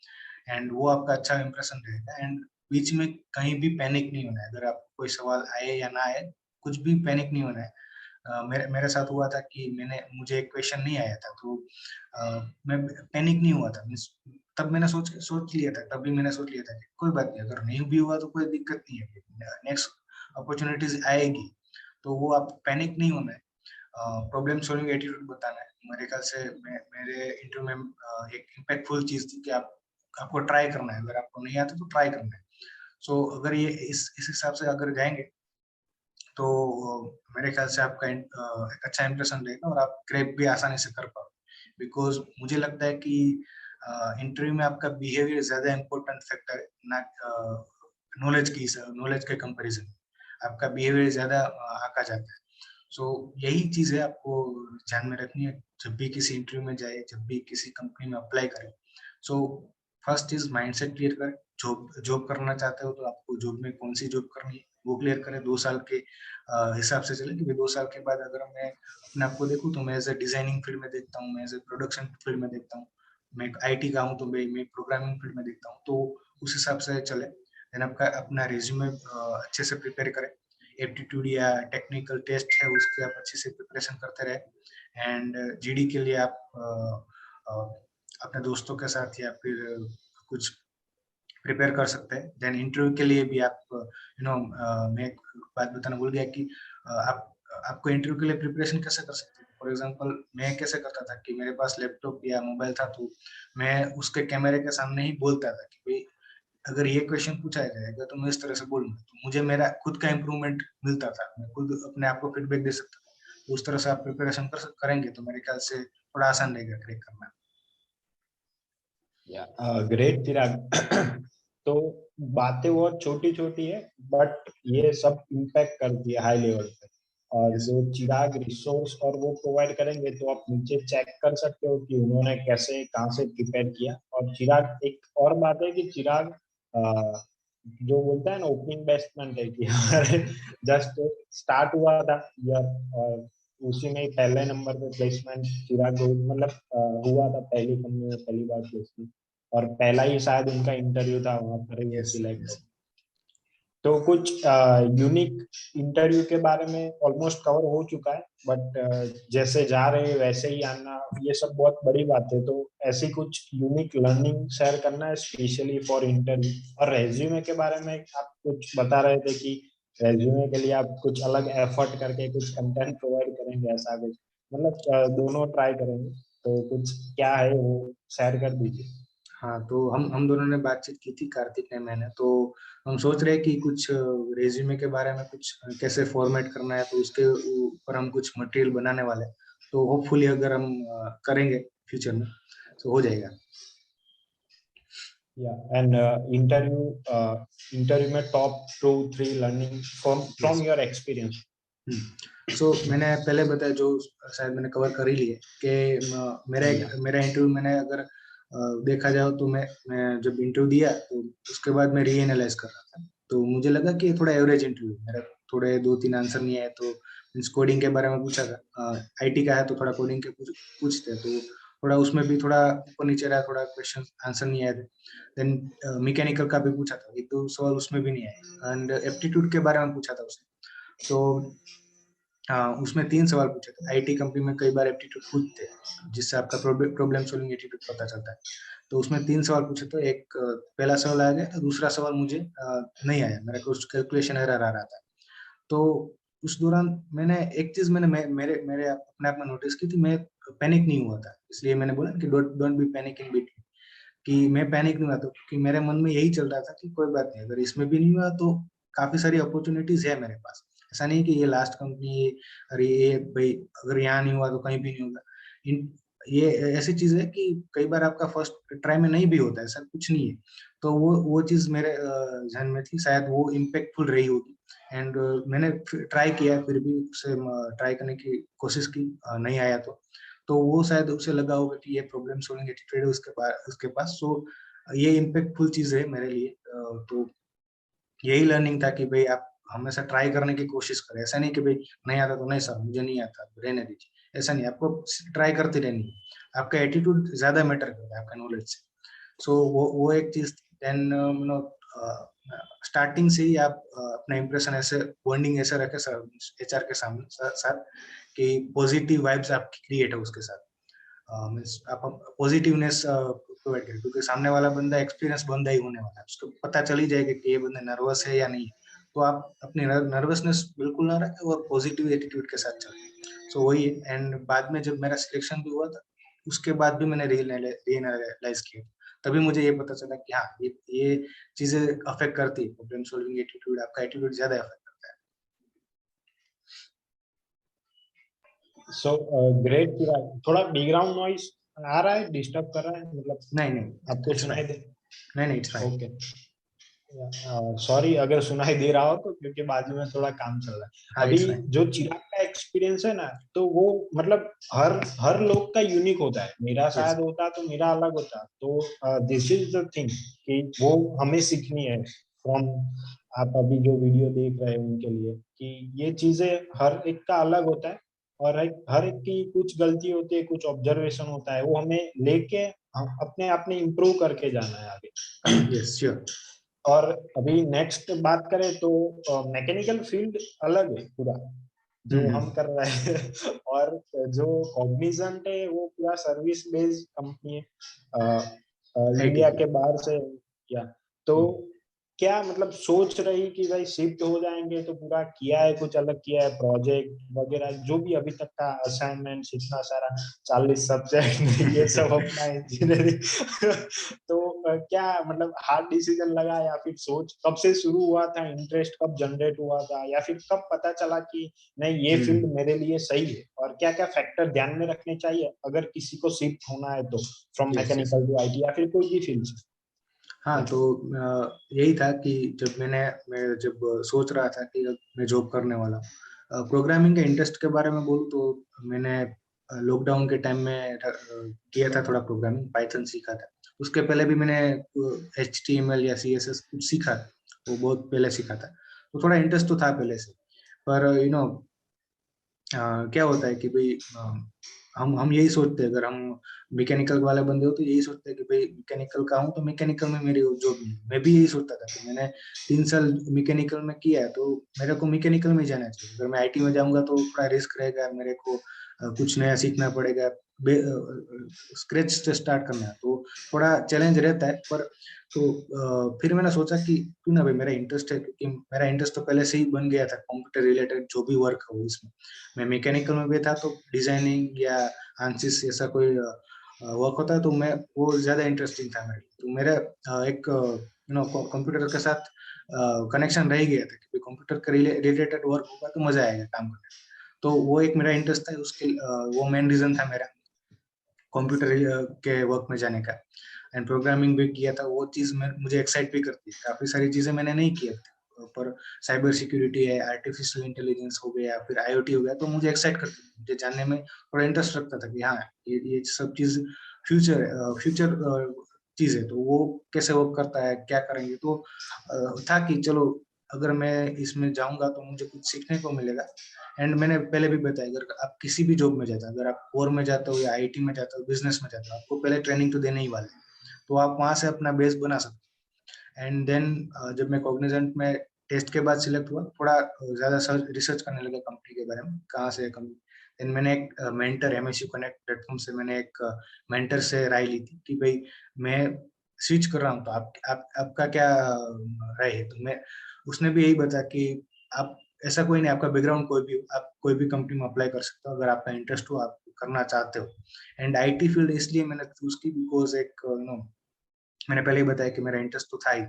एंड वो आपका अच्छा इंप्रेशन रहेगा। एंड बीच में कहीं भी पैनिक नहीं होना है, अगर आप कोई सवाल आए या ना आए, कुछ भी पैनिक नहीं होना है। मेरे मेरे साथ हुआ था कि मुझे एक क्वेश्चन नहीं आया था, तो मैं पैनिक नहीं हुआ था। तब मैंने सोच लिया था, तब भी मैंने सोच लिया था कि कोई बात नहीं, अगर नहीं भी हुआ तो कोई दिक्कत नहीं है, नेक्स्ट अपॉर्चुनिटीज आएगी। तो वो आप पैनिक नहीं होना है, प्रॉब्लम सॉल्विंग एटीट्यूड बताना है। मेरे ख्याल से मेरे इंटरव्यू में एक इम्पैक्टफुल चीज थी कि आपको ट्राई करना है, अगर आपको नहीं आता तो ट्राई करना है। सो अगर ये इस हिसाब से अगर जाएंगे तो मेरे ख्याल से आपका एक अच्छा इंप्रेशन रहेगा और आप क्रैक भी आसानी से कर पाओ। बिकॉज मुझे लगता है कि इंटरव्यू में आपका बिहेवियर ज्यादा इम्पोर्टेंट फैक्टर है, ना नॉलेज के कंपैरिजन में आपका बिहेवियर ज्यादा आका जाता है। सो यही चीज है आपको ध्यान में रखनी है जब भी किसी इंटरव्यू में जाए, जब भी किसी कंपनी में अप्लाई करें। So first is mindset clear करें। जॉब जॉब करना चाहते हो तो आपको जॉब में कौन सी जॉब करनी है वो क्लियर करें। 2 साल के हिसाब से चले कि 2 साल के बाद अगर मैं अपने आपको देखूँ तो मैं एज ए डिजाइनिंग फील्ड में देखता हूँ, मैं एज ए प्रोडक्शन फील्ड में देखता हूँ, मैं आईटी का हूँ तो मैं प्रोग्रामिंग फील्ड में देखता हूँ। तो उस हिसाब से चले। देन आपका अपना रिज्यूमे अच्छे से प्रिपेयर करें। एप्टीट्यूड या टेक्निकल टेस्ट है उसकी आप अच्छे से प्रिपरेशन करते रहे। एंड जीडी के लिए आप अपने दोस्तों के साथ या फिर कुछ प्रिपेयर कर सकते हैं। देन इंटरव्यू के लिए भी आप मैं एक बात बताना भूल गया कि आप आपको इंटरव्यू के लिए प्रिपरेशन कैसे कर सकते हैं। फॉर एग्जांपल मैं कैसे करता था कि मेरे पास लैपटॉप या मोबाइल था तो मैं उसके कैमरे के सामने ही बोलता था कि भाई अगर ये क्वेश्चन पूछा जाएगा तो मैं इस तरह से बोलूंगा, तो मुझे मेरा खुद का इम्प्रूवमेंट मिलता था, मैं खुद अपने आप को फीडबैक दे सकता था। तो उस तरह से आप प्रिपरेशन करेंगे तो मेरे ख्याल से थोड़ा आसान रहेगा क्रैक करना। ग्रेट चिराग। तो बातें बहुत छोटी छोटी है बट ये सब इम्पैक्ट करती है हाई लेवल पे। और यस। जो चिराग रिसोर्स और वो प्रोवाइड करेंगे तो आप नीचे चेक कर सकते हो कि उन्होंने कैसे कहाँ से प्रिपेयर किया। और चिराग एक और बात है कि चिराग जो बोलता है ना ओपनिंग बेस्टमेंट है कि हमारे जस्ट स्टार्ट हुआ था ईयर और उसी में ही पहले नंबर पे प्लेसमेंट चिराग मतलब हुआ था पहली कंपनी में पहली बार प्लेसमेंट। और पहला ही शायद उनका इंटरव्यू था वहां पर ही वो यस। सिलेक्ट हो। यस। तो कुछ यूनिक इंटरव्यू के बारे में ऑलमोस्ट कवर हो चुका है बट जैसे जा रहे हैं वैसे ही आना ये सब बहुत बड़ी बात है। तो ऐसी कुछ यूनिक लर्निंग शेयर करना है स्पेशली फॉर इंटरव्यू। और रेज्यूमे के बारे में आप कुछ बता रहे थे कि रेज्यूमे के लिए आप कुछ अलग एफर्ट करके कुछ कंटेंट प्रोवाइड करेंगे ऐसा कुछ मतलब दोनों ट्राई करेंगे। तो कुछ क्या है वो शेयर कर दीजिए। हाँ, तो हम दोनों ने बातचीत की थी, कार्तिक ने, मैंने। तो हम सोच रहे हैं कि कुछ रेज्यूमे के बारे में कुछ कैसे फॉर्मेट करना है, तो उसके ऊपर हम कुछ मटेरियल बनाने वाले हैं। तो होपफुली अगर हम करेंगे फ्यूचर में तो हो जाएगा। Yeah, and interview में top 2-3 learning from yes. your experience. सो मैंने पहले बताया, जो शायद मैंने कवर कर ही लिया, कि Yeah, मेरा इंटरव्यू मैंने अगर देखा जाए तो मैं जब इंटरव्यू दिया तो उसके बाद मैं रीएनालाइज कर रहा था। तो मुझे लगा कि ये थोड़ा एवरेज इंटरव्यू मेरा, थोड़े 2-3 आंसर नहीं आए। तो मीन्स कोडिंग के बारे में पूछा था, आईटी का है तो थोड़ा कोडिंग के पूछते हैं, तो थोड़ा उसमें भी थोड़ा ऊपर नीचे रहा, थोड़ा क्वेश्चन आंसर नहीं आए थे। देन मैकेनिकल का भी पूछा था, 1-2 सवाल उसमें भी नहीं आए। एंड एप्टीट्यूड के बारे में पूछा था उसने। तो हाँ, उसमें 3 सवाल पूछे थे। आईटी कंपनी में कई बार एप्टीट्यूड पूछते हैं जिससे आपका प्रॉब्लम सॉल्विंग एटीट्यूड पता चलता है। तो उसमें 3 सवाल पूछे थे। एक पहला सवाल आ गया था, दूसरा सवाल मुझे नहीं आया, मेरा कुछ कैलकुलेशन एरर आ रहा था। तो उस दौरान मैंने एक चीज मेरे मेरे अपने आप में नोटिस की थी, मैं पैनिक नहीं हुआ था। इसलिए मैंने बोला कि don't be panic in between, कि मैं पैनिक नहीं हुआ था, क्योंकि मेरे मन में यही चल रहा था कि कोई बात नहीं, अगर इसमें भी नहीं हुआ तो काफी सारी अपॉर्चुनिटीज है मेरे पास। ऐसा नहीं कि ये लास्ट कंपनी है, अरे ये भाई अगर यहाँ नहीं हुआ तो कहीं भी नहीं होगा। इन ये ऐसी चीज है कि कई बार आपका फर्स्ट ट्राई में नहीं भी होता है, ऐसा कुछ नहीं है। तो वो चीज मेरे ध्यान में थी, शायद वो इम्पेक्टफुल रही होगी। एंड मैंने ट्राई किया, फिर भी उसे ट्राई करने की कोशिश की, नहीं आया तो वो शायद उसे लगा होगा कि ये प्रॉब्लम सॉल्विंग एटीट्यूड है उसके पास। सो ये इम्पेक्टफुल चीज है मेरे लिए। तो यही लर्निंग था कि भाई आप हमेशा ट्राई करने की कोशिश करें। ऐसा नहीं कि भाई नहीं आता तो नहीं सर मुझे नहीं आता रहने दीजिए, ऐसा नहीं, आपको ट्राई करते रहनी है। आपका एटीट्यूड ज्यादा मैटर करता है आपका नॉलेज से। सो वो एक चीज। देन स्टार्टिंग से ही आप अपना इंप्रेशन ऐसे बॉन्डिंग ऐसे रखे सर एचआर के सामने साथ कि पॉजिटिव वाइब्स आपकी क्रिएट है उसके साथ, मींस आप पॉजिटिवनेस प्रोवाइड करें, क्योंकि सामने वाला बंदा एक्सपीरियंस बंदा ही होने वाला है, उसको पता चल ही जाएगा कि ये बंदा नर्वस है या नहीं है। तो आप अपनी नर्वसनेस बिल्कुल ना रखें और पॉजिटिव एटीट्यूड के साथ चलें। सो वही है। एंड बाद में जब मेरा सिलेक्शन भी हुआ था, उसके बाद भी मैंने रियलाइज किया, तभी मुझे ये पता चला कि हाँ ये चीजें अफेक्ट करती है, प्रॉब्लम सॉल्विंग एटीट्यूड, आपका एटीट्यूड ज्यादा अफेक्ट करता है। So great. थोड़ा बैकग्राउंड नॉइस आ रहा है, डिस्टर्ब कर रहा है, मतलब नहीं, आपको इट्स सुनाई फाइन। दे? नहीं, इट्स फाइन। ओके, सॉरी अगर सुनाई दे रहा हो तो, क्योंकि बाजू में थोड़ा काम चल रहा है हाँ, अभी। It's fine. जो चिराग का एक्सपीरियंस है ना, तो वो मतलब हर हर लोग का यूनिक होता है। मेरा यस। शायद होता तो मेरा अलग होता। तो दिस इज द थिंग कि वो हमें सीखनी है फ्रॉम, आप अभी जो वीडियो देख रहे हैं उनके लिए, कि ये चीजें हर एक का अलग होता है, और हर एक की कुछ गलती होती है, कुछ ऑब्जर्वेशन होता है, वो हमें लेके हम अपने आप में इम्प्रूव करके जाना है आगे। Yes, sure. और अभी नेक्स्ट बात करें तो मैकेनिकल फील्ड अलग है पूरा जो हम कर रहे हैं और जो कॉग्निजेंट है वो पूरा सर्विस बेस्ड कंपनी है, आईटी इंडिया के फील्ड। बाहर से। या तो क्या मतलब सोच रही कि भाई शिफ्ट हो जाएंगे, तो पूरा किया है, कुछ अलग किया है, प्रोजेक्ट वगैरह जो भी अभी तक का असाइनमेंट, इतना सारा 40 सब्जेक्ट ये सब अपना इंजीनियरिंग तो क्या मतलब हार्ड डिसीजन लगा, या फिर सोच कब से शुरू हुआ था, इंटरेस्ट कब जनरेट हुआ था, या फिर कब पता चला कि नहीं ये फील्ड मेरे लिए सही है, और क्या क्या फैक्टर ध्यान में रखने चाहिए अगर किसी को शिफ्ट होना है तो, from yes, yes. Mechanical to IT या फिर कोई भी फील्ड से? हाँ, तो यही था कि जब मैं जब सोच रहा था कि अब मैं जॉब करने वाला हूँ, प्रोग्रामिंग के इंटरेस्ट के बारे में बोलूँ तो मैंने लॉकडाउन के टाइम में किया था थोड़ा प्रोग्रामिंग, पाइथन सीखा था। उसके पहले भी मैंने HTML या CSS कुछ सीखा था, वो बहुत पहले सीखा था, तो थोड़ा इंटरेस्ट तो था पहले से। पर क्या होता है कि भाई हम यही सोचते हैं, अगर हम मैकेनिकल वाले बंदे हो तो यही सोचते हैं कि भाई मैकेनिकल का हूँ तो मैकेनिकल में मेरी जॉब मिलेगी। मैं भी यही सोचता था कि मैंने 3 साल मैकेनिकल में किया है तो मेरे को मैकेनिकल में जाना चाहिए। अगर मैं IT में जाऊंगा तो थोड़ा रिस्क रहेगा, मेरे को कुछ नया सीखना पड़ेगा, स्क्रैच से स्टार्ट करना है, तो थोड़ा चैलेंज रहता है। पर तो फिर मैंने सोचा कि क्यों ना भाई, मेरा इंटरेस्ट है, क्योंकि मेरा इंटरेस्ट तो पहले से ही बन गया था कंप्यूटर रिलेटेड जो भी वर्क है वो इसमें। मैं मैकेनिकल में भी था तो डिजाइनिंग या आंसिस ऐसा कोई वर्क होता है तो मैं वो ज्यादा इंटरेस्टिंग था मेरे लिए। तो मेरा एक कंप्यूटर के साथ कनेक्शन रह ही गया था कि कंप्यूटर के रिलेटेड वर्क होगा तो मजा आएगा काम करने में। तो वो एक मेरा इंटरेस्ट था, उसके वो मेन रीजन था मेरा कंप्यूटर के वर्क में जाने का। एंड प्रोग्रामिंग भी किया था, वो चीज मुझे एक्साइट भी करती है। काफी सारी चीजें मैंने नहीं किया था, पर साइबर सिक्योरिटी है, आर्टिफिशियल इंटेलिजेंस हो गया, फिर IoT हो गया, तो मुझे एक्साइट करती थी, मुझे जानने में थोड़ा इंटरेस्ट रखता था कि हाँ ये सब चीज फ्यूचर फ्यूचर चीज है, तो वो कैसे वर्क करता है, क्या करेंगे। तो था कि चलो अगर मैं इसमें जाऊंगा तो मुझे कुछ सीखने को मिलेगा। एंड मैंने पहले भी बताया, अगर आप किसी भी जॉब में जाते हो, अगर आप कोर में जाते हो या IT में जाते हो, बिजनेस में जाते हो, आपको पहले ट्रेनिंग तो देने ही वाले हैं, तो आप वहां से अपना बेस बना सकते हो। एंड देन जब मैं कॉग्निजेंट में टेस्ट के बाद सिलेक्ट हुआ, थोड़ा ज्यादा रिसर्च करने लगा कंपनी के बारे में, कहाँ से कंपनी। देन मैंने एक मेंटर, MSU कनेक्ट प्लेटफॉर्म से मैंने एक मेंटर से राय ली थी कि भाई मैं स्विच कर रहा हूँ, तो आपका क्या राय है। तो मैं उसने भी यही बताया कि आप ऐसा कोई नहीं, आपका बैकग्राउंड कोई भी हो, आप कोई भी कंपनी में अप्लाई कर सकते हो अगर आपका इंटरेस्ट हो, आप करना चाहते हो। एंड IT फील्ड इसलिए मैंने चूज की बिकॉज एक मैंने पहले ही बताया कि मेरा इंटरेस्ट तो था ही,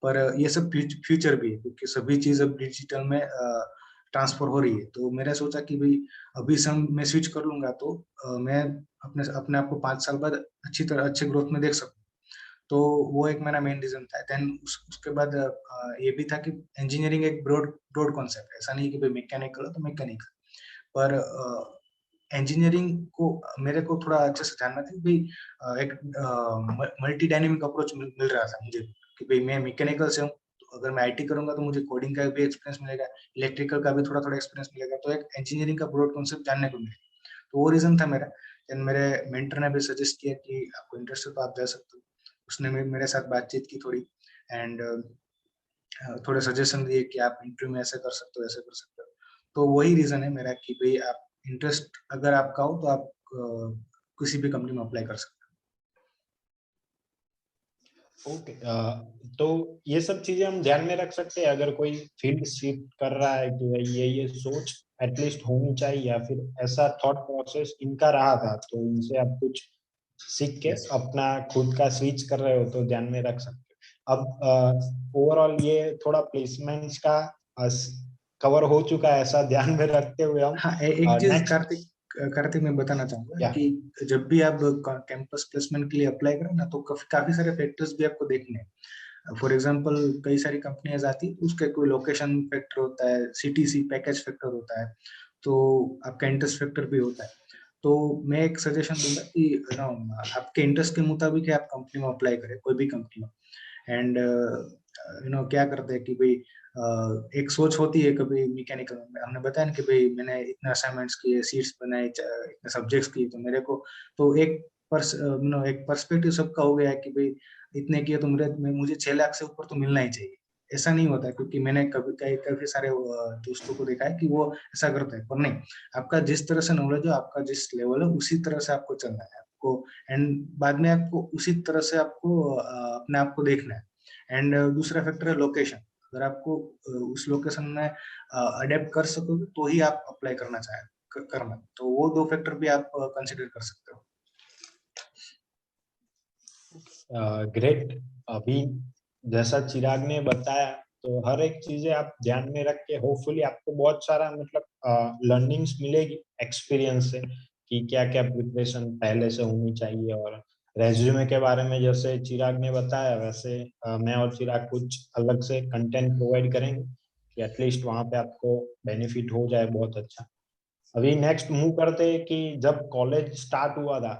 पर ये सब फ्यूचर भी है, क्योंकि सभी चीज अब डिजिटल में ट्रांसफर हो रही है। तो मैंने सोचा कि भाई अभी से मैं स्विच कर लूंगा तो मैं अपने अपने आप को 5 साल बाद अच्छी तरह अच्छे ग्रोथ में देख सकूँ। तो वो एक मेरा मेन रीजन था। देन उसके बाद ये भी था कि इंजीनियरिंग एक ब्रॉड ब्रॉड कॉन्सेप्ट है, ऐसा नहीं कि भाई मैकेनिकल है तो मैकेनिकल। पर इंजीनियरिंग को मेरे को थोड़ा अच्छे से जानना था कि भाई एक मल्टी डायनेमिक अप्रोच मिल रहा था मुझे, कि भाई मैं मैकेनिकल से हूँ, तो अगर मैं IT करूंगा तो मुझे कोडिंग का भी एक्सपीरियंस मिलेगा, इलेक्ट्रिकल का भी थोड़ा थोड़ा एक्सपीरियंस मिलेगा, तो एक इंजीनियरिंग का ब्रॉड कॉन्सेप्ट जानने को मिलेगा। तो वो रीजन था मेरा। देन मेरे मेंटर ने भी सजेस्ट किया कि आपको इंटरेस्ट है तो आप जा सकते हो। उसने मेरे साथ बातचीत की थोड़ी। एंड थोड़े सजेशन दिए कि आप इंटरव्यू में ऐसे कर सकते हो, ऐसे कर सकते हो। तो वही रीजन है मेरा कि भाई आप इंटरेस्ट अगर आपका हो तो आप किसी भी कंपनी में अप्लाई कर सकते ओके। तो ये सब चीजें हम ध्यान में रख सकते हैं अगर कोई फील्ड शिफ्ट कर रहा है कि भाई ये सोच एटलीस्ट होनी चाहिए, या फिर ऐसा थॉट प्रोसेस इनका रहा था तो इनसे आप कुछ सीख के हो। यस। अपना खुद का स्विच कर रहे हो तो ध्यान में रख सकते हो। अब ओवरऑल ये थोड़ा प्लेसमेंट्स का कवर हो चुका है, ऐसा ध्यान में रखते हुए हम हाँ, एक चीज नेक्स्ट। कार्तिक मैं बताना चाहूंगा या कि जब भी आप कैंपस प्लेसमेंट के लिए अप्लाई करें ना, तो काफी सारे फैक्टर्स भी आपको देखने हैं। फॉर एग्जांपल कई सारी कंपनियां आती है, उसके कोई लोकेशन फैक्टर होता है, सीटीसी पैकेज फैक्टर होता है, तो आपका इंटरेस्ट फैक्टर भी होता है। तो मैं एक सजेशन दूंगा कि ना, आपके इंटरेस्ट के मुताबिक आप कंपनी में अप्लाई करें, कोई भी कंपनी में। एंड क्या करते हैं कि भाई एक सोच होती है कभी मैकेनिकल में, हमने बताया ना कि भाई मैंने इतने असाइनमेंट्स किए, सीट्स बनाए, इतने सब्जेक्ट्स किए, तो मेरे को तो एक पर्सपेक्टिव सबका हो गया है कि भाई इतने किए तो मुझे 6 लाख से ऊपर तो मिलना ही चाहिए। ऐसा नहीं होता है, क्योंकि मैंने काफी सारे दोस्तों को देखा है कि वो ऐसा करते हैं, पर नहीं। आपका जिस तरह से नॉलेज है, आपका जिस लेवल है, उसी तरह से आपको चलना है आपको। एंड बाद में आपको उसी तरह से आपको अपने आप को देखना है। एंड दूसरा फैक्टर है लोकेशन। अगर आपको उस लोकेशन में अडेप्ट कर सकोगे तो ही आप अप्लाई करना, तो वो दो फैक्टर भी आप कंसिडर कर सकते हो। ग्रेट। अभी जैसा चिराग ने बताया तो हर एक चीजें आप ध्यान में रख के होपफुली आपको बहुत सारा मतलब लर्निंग्स मिलेगी एक्सपीरियंस से कि क्या क्या प्रिपरेशन पहले से होनी चाहिए। और रेज्यूमे के बारे में जैसे चिराग ने बताया वैसे मैं और चिराग कुछ अलग से कंटेंट प्रोवाइड करेंगे कि एटलीस्ट वहां पे आपको बेनिफिट हो जाए बहुत अच्छा। अभी नेक्स्ट मूव करते हैं कि जब कॉलेज स्टार्ट हुआ था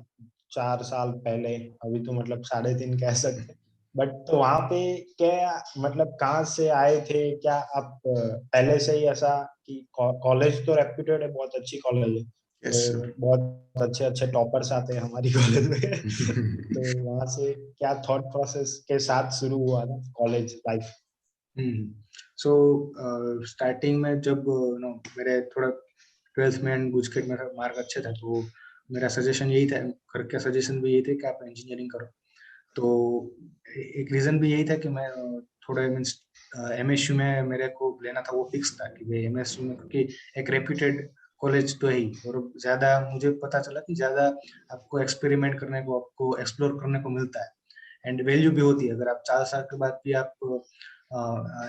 4 साल पहले, अभी तो मतलब 3.5 कह सकते, बट तो वहां पे क्या मतलब कहाँ से आए थे, क्या आप पहले से ही ऐसा कि कॉलेज तो रेप्यूटेड है, बहुत अच्छी कॉलेज है, यस तो सर। बहुत अच्छे अच्छे टॉपर्स आते हैं हमारी कॉलेज में तो वहां से क्या थॉट प्रोसेस के साथ शुरू हुआ था कॉलेज लाइफ? सो स्टार्टिंग में जब नो मेरे थोड़ा 12th में एंड कुछ के मेरा मार्क अच्छे था, तो मेरा सजेशन यही था, घर के सजेशन भी यही थे कि आप इंजीनियरिंग करो। तो एक रीजन भी यही था कि मैं थोड़ा मीन्स एमएसयू में मेरे को लेना था, वो फिक्स था कि भाई एमएसयू में, क्योंकि एक रेप्यूटेड कॉलेज तो है ही, और ज्यादा मुझे पता चला कि ज्यादा आपको एक्सपेरिमेंट करने को, आपको एक्सप्लोर करने को मिलता है। एंड वैल्यू भी होती है, अगर आप 4 साल के बाद भी आप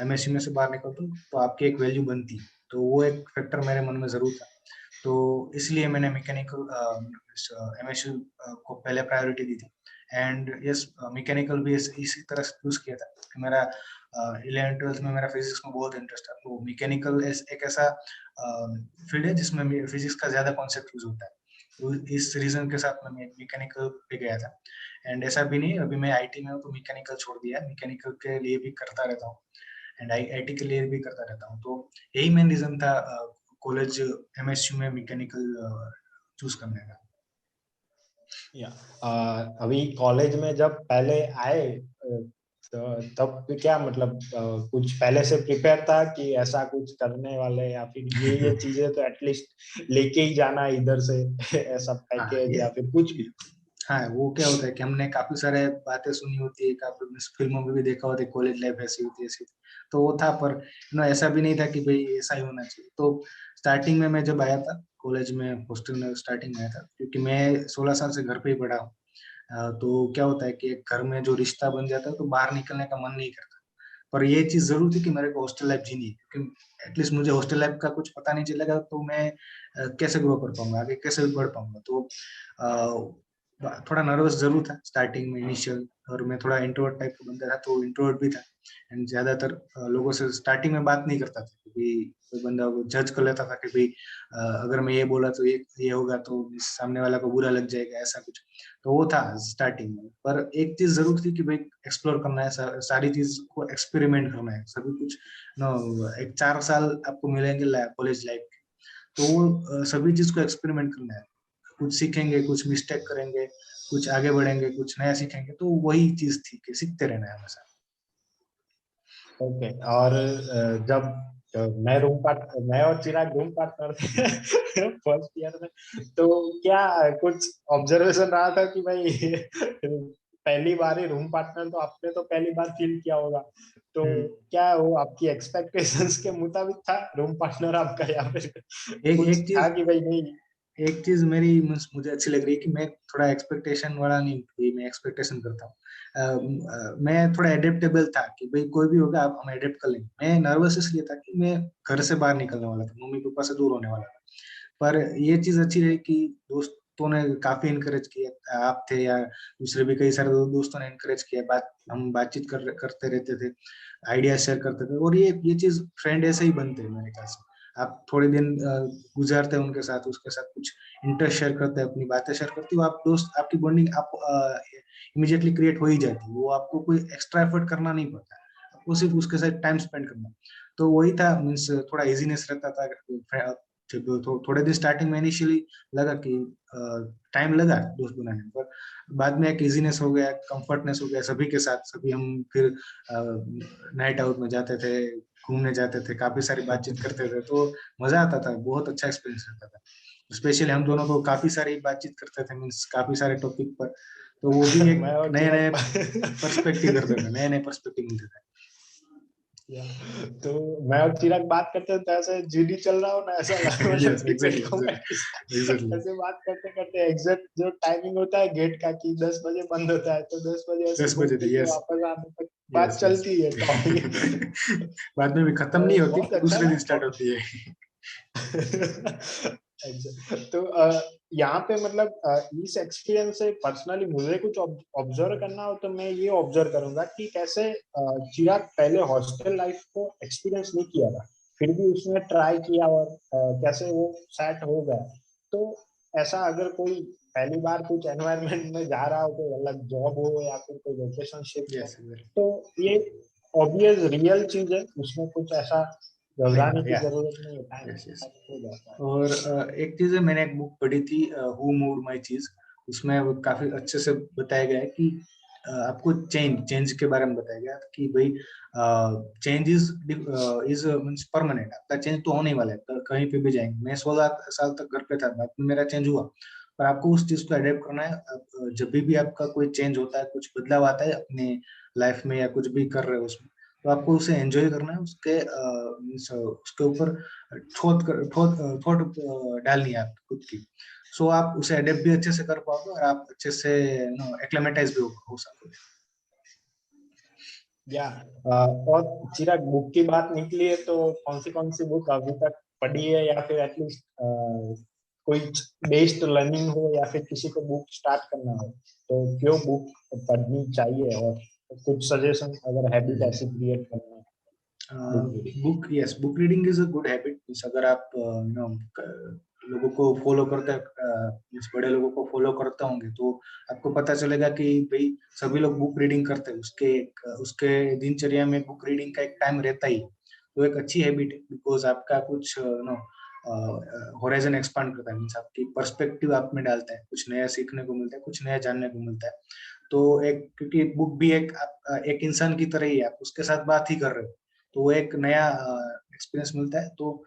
एमएसयू में से बाहर निकलते हो तो आपकी एक वैल्यू बनती है। तो वो एक फैक्टर मेरे मन में जरूर था, तो इसलिए मैंने मैकेनिकल एमएसयू को पहले प्रायोरिटी दी थी। एंड यस, मैकेनिकल भी इसी तरह से चूज किया था कि मेरा 11th 12th में मेरा फिजिक्स में बहुत इंटरेस्ट था, तो मैकेनिकल एक ऐसा फील्ड है जिसमें फिजिक्स का ज्यादा कॉन्सेप्ट यूज होता है। तो इस रीजन के साथ मैं मैकेनिकल पे गया था। एंड ऐसा भी नहीं, अभी मैं आईटी में हूँ तो मैकेनिकल छोड़ दिया है, मैकेनिकल के लिए भी करता रहता हूँ, एंड आईटी के लिए भी करता रहता हूँ। तो यही मेन रीजन था कॉलेज एमएसयू में मैकेनिकल चूज करने का। या अभी कॉलेज में जब पहले आए तो तब भी क्या मतलब कुछ पहले से प्रिपेयर था कि ऐसा कुछ करने वाले, या फिर ये चीजें तो एटलीस्ट लेके ही जाना इधर से ऐसा हाँ पैकेज ये या फिर कुछ भी? हाँ, वो क्या होता है कि हमने काफी सारे बातें सुनी होती है, काफी फिल्मों में भी देखा होता है कॉलेज लाइफ ऐसी होती है, ऐसी। तो वो था, पर ऐसा भी नहीं था कि भाई ऐसा ही होना चाहिए। तो स्टार्टिंग में मैं जब आया था कॉलेज में, हॉस्टल में स्टार्टिंग में आया था, क्योंकि मैं 16 साल से घर पे ही पढ़ा हूँ। तो क्या होता है कि एक घर में जो रिश्ता बन जाता है तो बाहर निकलने का मन नहीं करता। पर ये चीज जरूर थी कि मेरे को हॉस्टल लाइफ जीनी है, क्योंकि एटलीस्ट मुझे हॉस्टल लाइफ का कुछ पता नहीं चलेगा तो मैं कैसे ग्रो कर पाऊंगा, आगे कैसे बढ़ पाऊंगा। तो थोड़ा नर्वस जरूर था स्टार्टिंग में, इनिशियल। और मैं थोड़ा इंट्रोवर्ट टाइप का बंदा था, तो इंट्रोवर्ट भी था। एंड ज्यादातर लोगों से स्टार्टिंग में बात नहीं करता था, क्योंकि कोई बंदा वो जज कर लेता था कि भाई अगर मैं ये बोला तो ये होगा, तो सामने वाला को बुरा लग जाएगा, ऐसा कुछ। तो वो था स्टार्टिंग में। पर एक चीज जरूर थी कि भाई एक्सप्लोर करना है, सारी चीज को एक्सपेरिमेंट करना है, सभी कुछ। नो, एक 4 साल आपको मिलेंगे कॉलेज लाइफ के, तो वो सभी चीज को एक्सपेरिमेंट करना है। कुछ सीखेंगे, कुछ मिस्टेक करेंगे, कुछ आगे बढ़ेंगे, कुछ नया सीखेंगे, तो वही चीज थी कि सीखते रहना है हमेशा। ओके। और जब मैं और चिराग रूम पार्टनर थे फर्स्ट ईयर में, तो क्या कुछ ऑब्जर्वेशन रहा था कि भाई पहली बार ही रूम पार्टनर, तो आपने तो पहली बार फील किया होगा, तो क्या वो आपकी एक्सपेक्टेशंस के मुताबिक था रूम पार्टनर आपका, या फिर एक कुछ एक था चीज कि भाई नहीं? एक चीज मेरी मुझे अच्छी लग रही है कि मैं थोड़ा एक्सपेक्टेशन वाला नहीं, कि मैं एक्सपेक्टेशन करता हूँ। मैं थोड़ा एडेप्टेबल था कि भाई कोई भी होगा, आप हम एडेप्ट कर लेंगे। मैं नर्वस इसलिए था कि मैं घर से बाहर निकलने वाला था, मम्मी पापा से दूर होने वाला था। पर ये चीज अच्छी रही कि दोस्तों ने काफी इनकरेज किया, आप थे या दूसरे भी कई सारे दोस्तों ने इनकरेज किया, हम बातचीत करते रहते थे, आइडिया शेयर करते थे। और ये चीज फ्रेंड ऐसे ही बनते हैं मेरे ख्याल से। आप थोड़े दिन गुजारते हैं उनके साथ, उसके साथ कुछ इंटरेस्ट शेयर करते हैं, अपनी बातें शेयर करते हो, आप दोस्त, आपकी बॉन्डिंग आप इमीडिएटली क्रिएट हो ही जाती है। वो आपको कोई एक्स्ट्रा एफर्ट करना नहीं पड़ता, आपको सिर्फ उसके साथ टाइम स्पेंड करना। तो वही था, मीन्स थोड़ा इजीनेस रहता था। जब थोड़े दिन स्टार्टिंग में इनिशियली लगा कि टाइम लगा दोस्त बनाने में, पर बाद में एक इजीनेस हो गया, कंफर्टनेस हो गया सभी के साथ। सभी हम फिर नाइट आउट में जाते थे, घूमने जाते थे, काफी सारी बातचीत करते थे, तो मजा आता था, बहुत अच्छा एक्सपीरियंस रहता था। स्पेशली हम दोनों तो काफी सारी बातचीत करते थे, मीन्स काफी सारे टॉपिक पर, तो वो भी एक मैं और नए नए चिराग पर्सपेक्टिव करते थे, नए नए पर्सपेक्टिव मिलते थे। या, तो मैं और चिराग बात करते थे, ऐसे जीडी चल रहा हो ना, ऐसा लगा मतलब यस, क्रिकेट एग्जैक्टली का एग्जैक्टली मैच। एग्जैक्टली। ऐसे बात करते करते एग्जैक्ट जो टाइमिंग होता है गेट का कि 10 बजे बंद होता है, तो 10 बजे ऐसे 10 बजे घूम थे, फिर के यस वापस आने तक बात यस यस। चलती है टॉपिक। बाद में भी खत्म तो नहीं होती, बहुत अच्छा दूसरे दिन था। स्टार्ट होती है। तो यहाँ पे मतलब इस एक्सपीरियंस से पर्सनली मुझे कुछ ऑब्जर्व करना हो, तो मैं ये ऑब्जर्व करूंगा कि कैसे चिराग पहले हॉस्टल लाइफ को एक्सपीरियंस नहीं किया था, फिर भी उसने ट्राई किया और कैसे वो सेट हो गया। तो ऐसा अगर कोई पहली बार कुछ एनवायरनमेंट में जा रहा हो, कोई अलग जॉब हो या फिर कोई लोकेशन शिफ्ट हो, यस, तो ये ऑब्वियस रियल चीज है, उसमें कुछ ऐसा नहीं घबराने होता, की या जरूरत नहीं है, टाइम यस यस। हो जाता है। और एक चीज है, मैंने एक बुक पढ़ी थी, हु मूव्ड माय चीज। उसमें वो काफी अच्छे से बताया गया है कि आपको चेंज चेंज के बारे में बताया गया कि भाई चेंज इज मींस परमानेंट। आपका चेंज तो होने वाला है, कहीं पे भी जाएंगे। मैं 16 साल तक घर पे था, बाद में मेरा चेंज हुआ, पर आपको उस चीज को अडेप्ट करना है। जब भी आपका कोई चेंज होता है, कुछ बदलाव आता है अपने लाइफ में या कुछ भी कर रहे हो उसमें, तो आपको उसे एंजॉय करना है। उसके मीन्स उसके ऊपर थॉट डालनी है आप खुद की। सो आप उसे अडेप्ट भी अच्छे से कर पाओगे, और आप अच्छे से एक्लेमेटाइज भी हो सकोगे। या और चिराग, बुक की बात निकली है, तो कौन सी बुक अभी तक पढ़ी है, या फिर एटलीस्ट कोई बेस्ड लर्निंग हो, या फिर किसी को बुक स्टार्ट करना हो, तो क्यों बुक पढ़नी चाहिए, और कुछ सजेशन अगर हैबिट ऐसी क्रिएट करना है book reading. Book yes, book reading is a good habit. अगर आप लोगों को फॉलो करते बड़े लोगों को फॉलो करते होंगे, तो आपको पता चलेगा कि भाई सभी लोग बुक रीडिंग करते हैं। उसके दिनचर्या में बुक रीडिंग का एक टाइम रहता ही। तो एक अच्छी हैबिट है, बिकॉज आपका कुछ नो होराइजन एक्सपांड करता है, मीन्स आपकी पर्सपेक्टिव आप में डालता है, कुछ नया सीखने को मिलता है, कुछ नया जानने को मिलता है। तो एक, क्योंकि बुक भी एक इंसान की तरह ही है, आप उसके साथ बात ही कर रहे हो, तो वो एक नया एक्सपीरियंस मिलता है। तो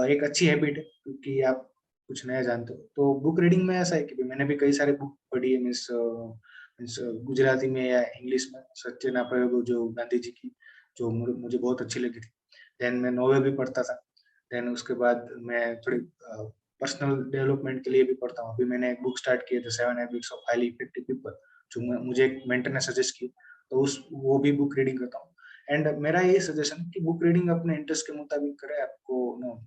एक अच्छी हैबिट है, क्योंकि आप कुछ नया जानते हो। तो बुक रीडिंग में ऐसा है कि मैंने भी कई सारे बुक पढ़ी है, मीन्स मीन्स गुजराती में या इंग्लिश में। सत्यना प्रयोग जो गांधी जी की, जो मुझे बहुत अच्छी लगी थी। देन मैं नॉवेल भी पढ़ता था। देन उसके बाद मैं थोड़ी पर्सनल डेवलपमेंट के लिए भी पढ़ता हूँ। अभी मैंने एक बुक स्टार्ट की है, the 7 habits of highly effective people, जो मुझे एक मेंटर ने सजेस्ट की, तो उस वो भी बुक रीडिंग करता हूँ। एंड मेरा ये सजेशन कि बुक रीडिंग अपने इंटरेस्ट के मुताबिक करे। आपको नो,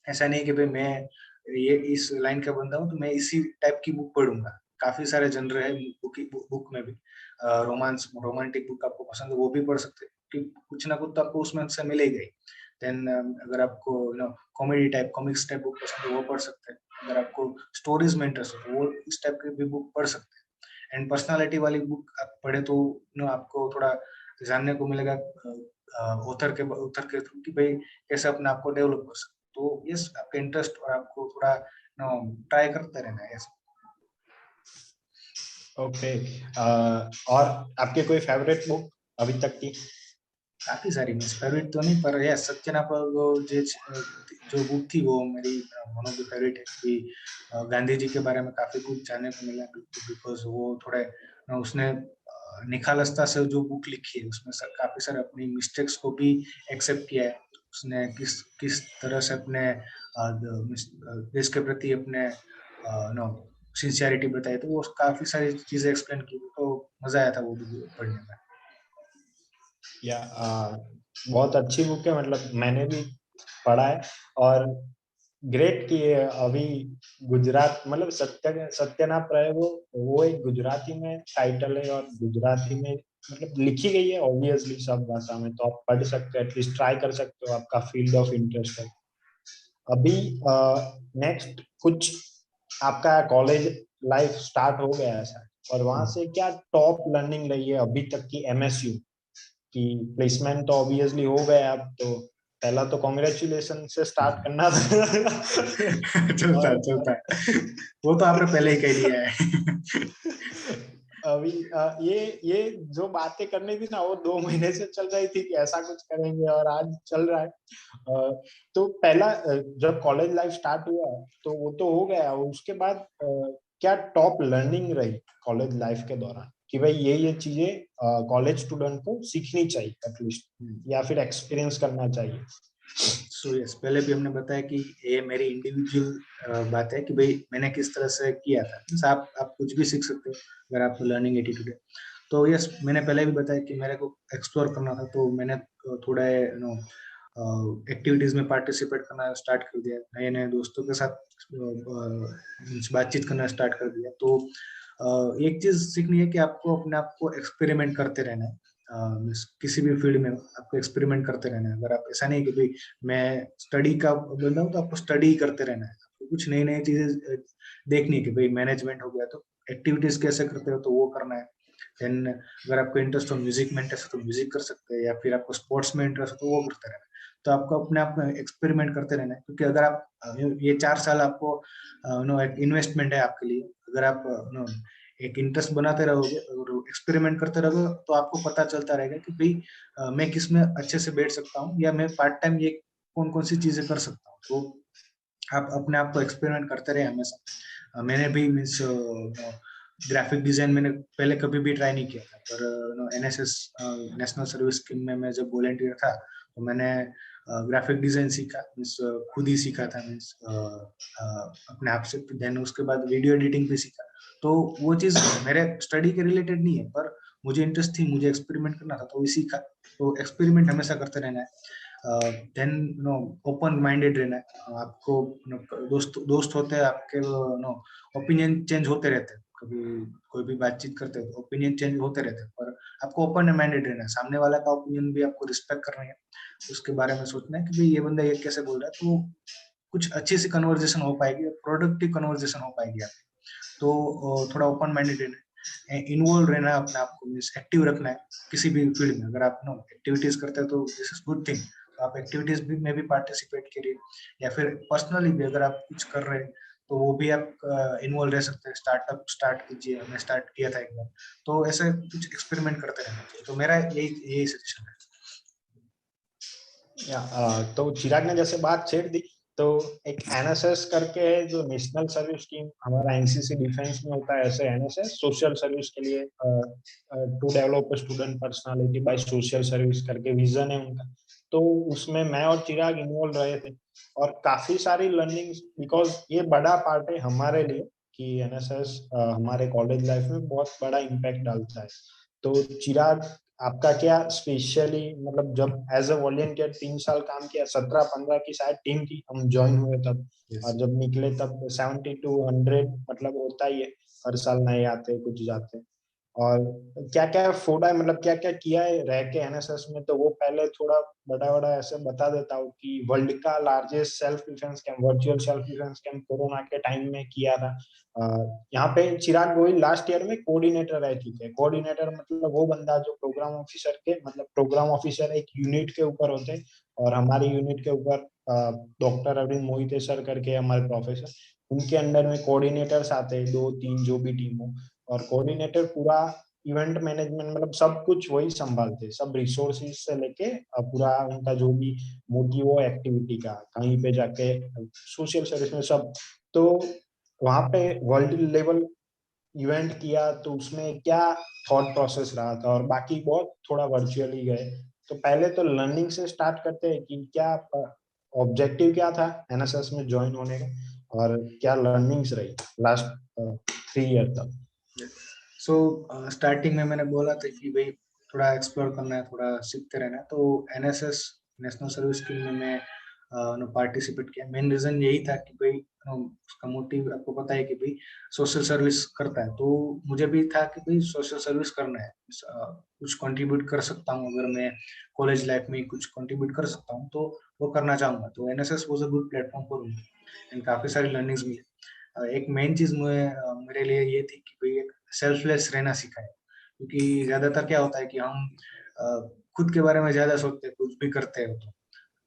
ऐसा नहीं कि भाई मैं ये इस लाइन का बंदा हूँ तो मैं इसी टाइप की बुक पढ़ूंगा। काफी सारे जनर है बुक में भी। रोमांटिक बुक आपको पसंद है वो भी पढ़ सकते हैं, कि कुछ ना कुछ तो आपको उसमें से मिलेगा ही। देन अगर आपको comedy type, comics type book पसंद है वो पढ़ सकते हैं। अगर आपको स्टोरीज में इंटरेस्ट है तो वो इस टाइप की भी बुक पढ़ सकते हैं। एंड पर्सनालिटी वाली बुक आप पढ़े तो आपको थोड़ा जानने को मिलेगा ऑथर के थ्रू, कि भाई कैसे अपने आप को डेवलप कर सकते। तो यस, आपका इंटरेस्ट और आपको थोड़ा ट्राई करते रहना है। यस। ओके। और आपके कोई फेवरेट बुक अभी तक की? काफी सारी मीन्स फेवरेट तो नहीं, पर यस सत्यना पर वो जो बुक थी वो मेरी वन ऑफ द फेवरेट है कि गांधी जी के बारे में काफी कुछ जानने को मिला, बिकॉज वो थोड़े उसने निखालसता से जो बुक लिखी है उसमें काफी सारे अपनी मिस्टेक्स को भी एक्सेप्ट किया है। उसने किस किस तरह से अपने देश के प्रति अपने नो सिंसियरिटी बताई, तो वो काफी सारी चीजें एक्सप्लेन की, तो मजा आया था वो बुक पढ़ने में। या बहुत अच्छी बुक है, मतलब मैंने भी पढ़ा है। और ग्रेट कि अभी गुजरात, मतलब सत्यनाथ राय वो एक गुजराती में टाइटल है और गुजराती में मतलब लिखी गई है ऑब्वियसली सब भाषा में, तो आप पढ़ सकते हो, एटलीस्ट ट्राई कर सकते हो, आपका फील्ड ऑफ इंटरेस्ट है। अभी नेक्स्ट कुछ आपका कॉलेज लाइफ स्टार्ट हो गया है सर, और वहां से क्या टॉप लर्निंग रही है अभी तक की एमएसयू की? प्लेसमेंट तो ऑब्वियसली हो गया, अब तो पहला तो कॉन्ग्रेचुलेशन से स्टार्ट करना था। चलता है और चलता है, वो तो आपने पहले ही कह दिया है। अभी ये जो बातें करनी थी ना वो 2 महीने से चल रही थी कि ऐसा कुछ करेंगे, और आज चल रहा है। तो पहला जब कॉलेज लाइफ स्टार्ट हुआ तो वो तो हो गया, उसके बाद क्या टॉप लर्निंग रही कॉलेज लाइफ के दौरान कि भाई ये चीजें कॉलेज स्टूडेंट को सीखनी चाहिए एटलीस्ट, या फिर एक्सपीरियंस करना चाहिए? सो यस, पहले भी हमने बताया कि ये मेरी इंडिविजुअल बात है कि भाई मैंने किस तरह से किया था। आप कुछ भी सीख सकते हो अगर आप लर्निंग एटीट्यूड है तो। यस, मैंने पहले भी बताया कि मेरे को एक्सप्लोर करना था, तो मैंने थोड़ा एक्टिविटीज में पार्टिसिपेट करना स्टार्ट कर दिया, नए नए दोस्तों के साथ बातचीत करना स्टार्ट कर दिया। तो एक चीज सीखनी है कि आपको अपने आप को एक्सपेरिमेंट करते रहना है। किसी भी फील्ड में आपको एक्सपेरिमेंट करते रहना है। अगर आप ऐसा नहीं कि भाई मैं स्टडी का बंदा हूँ तो आपको स्टडी करते रहना है, आपको कुछ नई नई चीजें देखनी है कि भाई मैनेजमेंट हो गया तो एक्टिविटीज कैसे करते हो तो वो करना है। देन अगर आपको इंटरेस्ट हो म्यूजिक में इंटरेस्ट हो तो म्यूजिक कर सकते हैं, या फिर आपको स्पोर्ट्स में इंटरेस्ट हो तो वो करते रहना है। तो आपको अपने आप में एक्सपेरिमेंट करते रहना है, क्योंकि अगर आप ये 4 साल आपको नो एक इन्वेस्टमेंट है आपके लिए। अगर आप नो एक इंटरेस्ट बनाते रहोगे और एक्सपेरिमेंट करते रहोगे तो आपको पता चलता रहेगा कि भाई मैं किस में अच्छे से बैठ सकता हूँ, या मैं पार्ट टाइम ये कौन कौन सी चीजें कर सकता हूँ। तो आप अपने आप को एक्सपेरिमेंट करते रहे हमेशा। मैंने भी मीन्स ग्राफिक डिजाइन मैंने पहले कभी भी ट्राई नहीं किया था, पर एनएसएस नेशनल सर्विस स्कीम में मैं जब वॉलेंटियर था तो मैंने ग्राफिक डिजाइन सीखा, मीन्स खुद ही सीखा था, मीन्स अपने आप से। देन उसके बाद वीडियो एडिटिंग भी सीखा। तो वो चीज मेरे स्टडी के रिलेटेड नहीं है, पर मुझे इंटरेस्ट थी, मुझे एक्सपेरिमेंट करना था तो वो सीखा। तो एक्सपेरिमेंट हमेशा करते रहना है। देन ओपन माइंडेड रहना है आपको। दोस्त होते हैं आपके, ओपिनियन चेंज होते रहते हैं, कभी कोई भी बातचीत करते हैं तो ओपिनियन चेंज होते रहते हैं, पर आपको ओपन माइंडेड रहना है। सामने वाला का ओपिनियन भी आपको रिस्पेक्ट करना है, उसके बारे में सोचना है कि भाई ये बंदा ये कैसे बोल रहा है, तो कुछ अच्छी सी कन्वर्जेशन हो पाएगी, प्रोडक्टिव कन्वर्जेशन हो पाएगी आपकी। तो थोड़ा ओपन माइंडेड रहना है, इन्वॉल्व रहना है अपने आप को, मीन्स एक्टिव रखना है किसी भी फील्ड में। अगर आप एक्टिविटीज करते हैं तो दिस इज गुड थिंग, तो आप एक्टिविटीज भी में भी पार्टिसिपेट करिए, या फिर पर्सनली भी अगर आप कुछ कर रहे हैं तो वो भी आप इन्वॉल्व रह सकते हैं। स्टार्टअप स्टार्ट कीजिए, हमने स्टार्ट किया था एक बार, तो ऐसे कुछ एक्सपेरिमेंट करते रहना चाहिए। तो मेरा यही यही सजेशन है। तो चिराग ने जैसे बात छेड़ दी, तो एक एनएसएस करके है जो नेशनल सर्विस स्कीम हमारा एनसीसी डिफेंस में होता है, ऐसे एनएसएस सोशल सर्विस के लिए, to develop student personality by social service करके विजन है उनका। तो उसमें मैं और चिराग इन्वॉल्व रहे थे, और काफी सारी लर्निंग, बिकॉज ये बड़ा पार्ट है हमारे लिए कि एनएसएस हमारे कॉलेज लाइफ में बहुत बड़ा इम्पैक्ट डालता है। तो चिराग, आपका क्या स्पेशली, मतलब जब एज अ वॉलंटियर 3 साल काम किया, 17-15 की शायद टीम थी हम ज्वाइन हुए तब, Yes. और जब निकले तब 70-100 मतलब होता ही है, हर साल नए आते कुछ जाते। और क्या क्या फोड़ा है, मतलब क्या क्या किया है रह के एनएसएस में, तो वो पहले थोड़ा बड़ा बड़ा ऐसे बता देता हूँ कि वर्ल्ड का largest self defence camp, virtual self defence camp corona के टाइम में किया था। यहाँ पे चिराग गोयल लास्ट ईयर में कोऑर्डिनेटर रह चुके हैं। कोऑर्डिनेटर मतलब वो बंदा जो प्रोग्राम ऑफिसर के, मतलब प्रोग्राम ऑफिसर एक यूनिट के ऊपर होते हैं, और हमारे यूनिट के ऊपर डॉक्टर अरविंद मोहिते सर करके हमारे प्रोफेसर, उनके अंडर में कोऑर्डिनेटर्स आते हैं 2-3 जो भी टीम हो, और कोऑर्डिनेटर पूरा इवेंट मैनेजमेंट मतलब सब कुछ वही संभालते, सब रिसोर्सेज से लेके पूरा उनका जो भी मोटिव हो एक्टिविटी का, कहीं पे जाके सोशल सर्विस में सब। तो वहाँ पे वर्ल्ड लेवल इवेंट किया तो उसमें क्या थॉट प्रोसेस रहा था, और बाकी बहुत थोड़ा वर्चुअली गए। तो पहले तो लर्निंग से स्टार्ट करते हैं कि क्या ऑब्जेक्टिव क्या था एनएसएस में ज्वाइन होने का, और क्या लर्निंग्स रही लास्ट 3 ईयर तक। सो स्टार्टिंग में मैंने बोला था कि भाई थोड़ा एक्सप्लोर करना है, थोड़ा सीखते रहना है। तो एनएसएस नेशनल सर्विस स्कीम में मैं पार्टिसिपेट किया। मेन रीजन यही था कि भाई उसका मोटिव आपको पता है कि भाई सोशल सर्विस करता है, तो मुझे भी था कि भाई सोशल सर्विस करना है, कुछ कंट्रीब्यूट कर सकता हूँ, अगर मैं कॉलेज लाइफ में कुछ कंट्रीब्यूट कर सकता हूँ तो वो करना चाहूंगा। तो NSS was a good platform for me and काफी सारी लर्निंग्स मिली। एक मेन चीज मेरे लिए ये थी कि भाई एक सेल्फलेस रहना सीखा है, क्योंकि ज्यादातर क्या होता है कि हम खुद के बारे में ज्यादा सोचते हैं, कुछ भी करते हैं तो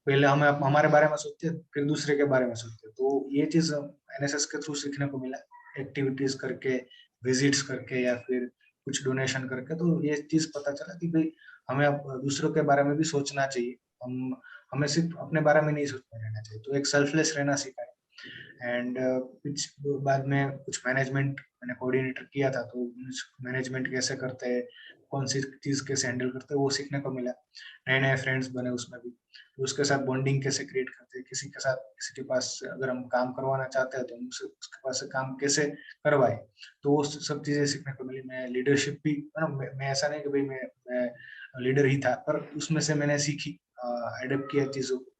पहले हमें हमारे बारे में सोचते हैं, फिर दूसरे के बारे में सोचते हैं। तो ये चीज एनएसएस के थ्रू सीखने को मिला, एक्टिविटीज करके, विजिट्स करके या फिर कुछ डोनेशन करके। तो ये चीज पता चला कि भाई हमें अब दूसरों के बारे में भी सोचना चाहिए, हम हमें सिर्फ अपने बारे में नहीं सोचना रहना चाहिए। तो एक सेल्फलेस रहना सीखा है। एंड कुछ बाद में कुछ मैनेजमेंट मैंने कोऑर्डिनेटर किया था, तो मैनेजमेंट कैसे करते हैं, कौन सी चीज कैसे हैंडल करते हैं वो सीखने को मिला। नए नए फ्रेंड्स बने उसमें भी, तो उसके साथ बॉन्डिंग कैसे क्रिएट करते हैं, किसी के साथ किसी के पास अगर हम काम करवाना चाहते हैं तो हम उसके पास से काम कैसे करवाए। तो वो सब चीजें सीखने को मिली। मैं लीडरशिप भी मैं ऐसा नहीं कि भाई मैं लीडर ही था, पर उसमें से मैंने सीखी, एडेप्ट किया चीजों को।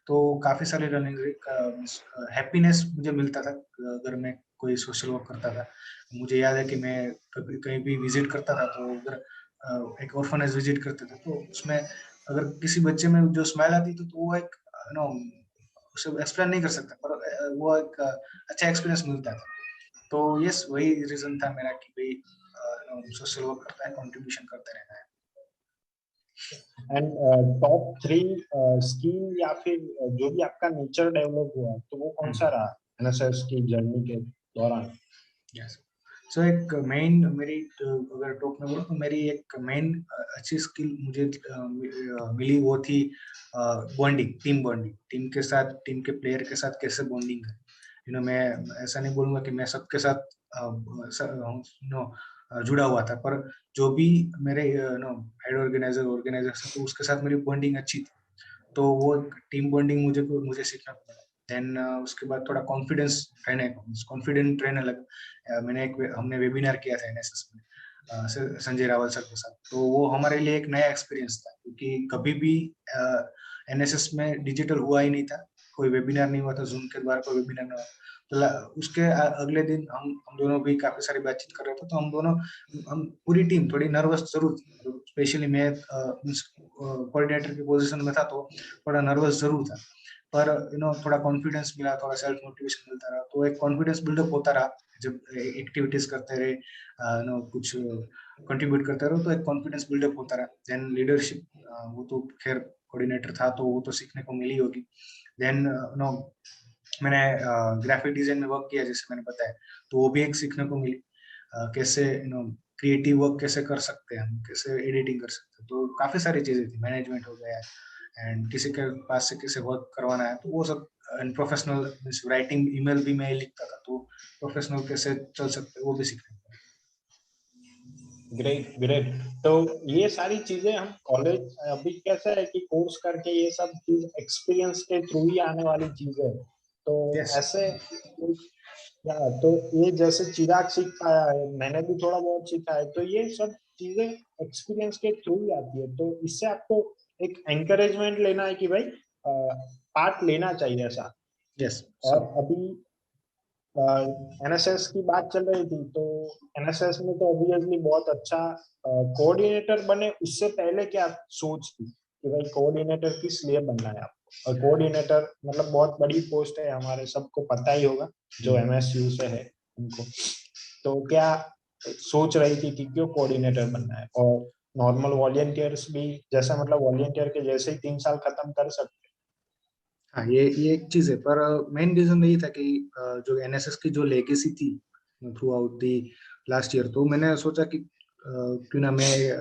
तो काफी सारी रनिंग, हैप्पीनेस मुझे मिलता था अगर मैं कोई सोशल वर्क करता था। मुझे याद है कि मैं कभी कहीं भी विजिट करता था, तो अगर एक ऑर्फनेज विजिट करते थे तो उसमें अगर किसी बच्चे में जो स्माइल आती थी, तो वो एक नो उसे एक्सप्लेन नहीं कर सकता, पर वो एक अच्छा एक्सपीरियंस मिलता था। तो यस, वही रीजन था मेरा कि भाई सोशल वर्क करता है, कंट्रीब्यूशन करते रहना है। एंड टॉप 3 स्किल या फिर जो भी आपका नेचर डेवलप हुआ तो वो कौन सा रहा एनएसएस की जर्नी के दौरान? यस, सो एक मेन मेरी अगर टॉप में बोलूं तो मेरी एक मेन अच्छी स्किल मुझे मिली, वो थी बॉन्डिंग, टीम बॉन्डिंग। टीम के साथ, टीम के प्लेयर के साथ कैसे बॉन्डिंग है। मैं ऐसा नहीं बोलूंगा कि मैं सबके साथ जुड़ा हुआ था, पर जो भी मेरे हेड ऑर्गेनाइजर ऑर्गेनाइजर तो उसके साथ मेरी बॉन्डिंग अच्छी थी। तो वो टीम बॉन्डिंग मुझे सीखना पड़ा। देन उसके बाद थोड़ा कॉन्फिडेंट रहने लगा। हमने वेबिनार किया था एनएसएस में संजय रावल सर के साथ। तो वो हमारे लिए एक नया एक्सपीरियंस था, क्योंकि कभी भी एनएसएस में डिजिटल हुआ ही नहीं था, कोई वेबिनार नहीं हुआ था, जूम के द्वारा कोई वेबिनार नहीं हुआ। तो उसके अगले दिन हम दोनों भी काफी सारी बातचीत कर रहे थे। तो हम पूरी टीम थोड़ी नर्वस जरूर थी, स्पेशली मैं कोऑर्डिनेटर की पोजीशन में था, तो थोड़ा नर्वस जरूर था। पर थोड़ा कॉन्फिडेंस मिला, थोड़ा सेल्फ मोटिवेशन मिलता रहा, तो एक कॉन्फिडेंस बिल्डअप होता रहा। जब एक्टिविटीज करते रहे, कुछ कंट्रीब्यूट करते रहो, तो एक कॉन्फिडेंस बिल्डअप होता रहा। देन लीडरशिप, वो तो खैर कोऑर्डिनेटर था तो वो तो सीखने को मिली होगी। देन मैंने ग्राफिक डिजाइन में वर्क किया, जैसे मैंने बताया, तो वो भी एक सीखने को मिली। कैसे क्रिएटिव वर्क कैसे कर सकते हैं हम, कैसे एडिटिंग कर सकते हैं। तो काफी सारी चीजें थी, मैनेजमेंट हो गया, एंड किसी के पास से किसे वर्क करवाना है तो वो सब। एंड प्रोफेशनल राइटिंग, ईमेल भी मैं लिखता था, तो प्रोफेशनल कैसे चल सकते हैं वो भी सीखने को। Great great. तो ये सारी चीजें हम कॉलेज अभी कैसा है कि कोर्स करके ये सब चीज एक्सपीरियंस के थ्रू ही आने वाली चीजें है। तो यस, ऐसे या तो ये जैसे चिराग सीख पाया है, मैंने भी थोड़ा बहुत सीखा है, तो ये सब चीजें एक्सपीरियंस के थ्रू ही आती है। तो इससे आपको एक एंकरेजमेंट लेना है कि भाई पार्ट लेना चाहिए ऐसा। यस, और सब। अभी एनएसएस की बात चल रही थी, तो एनएसएस में तो ऑब्वियसली बहुत अच्छा कोऑर्डिनेटर बने। उससे पहले क्या सोच थी कि भाई कोऑर्डिनेटर किस लिए बनना है आपको? और कोऑर्डिनेटर मतलब बहुत बड़ी पोस्ट है, हमारे सबको पता ही होगा जो एमएसयू से है उनको। तो क्या सोच रही थी कि क्यों कोऑर्डिनेटर बनना है? और नॉर्मल वॉलंटियर्स भी जैसा मतलब वॉलंटियर के जैसे ही 3 साल खत्म कर सकते? हाँ, ये एक चीज है, पर मेन रीजन यही था कि जो एनएसएस की जो लेगेसी थी through out the last year, तो मैंने सोचा कि क्यों ना मैं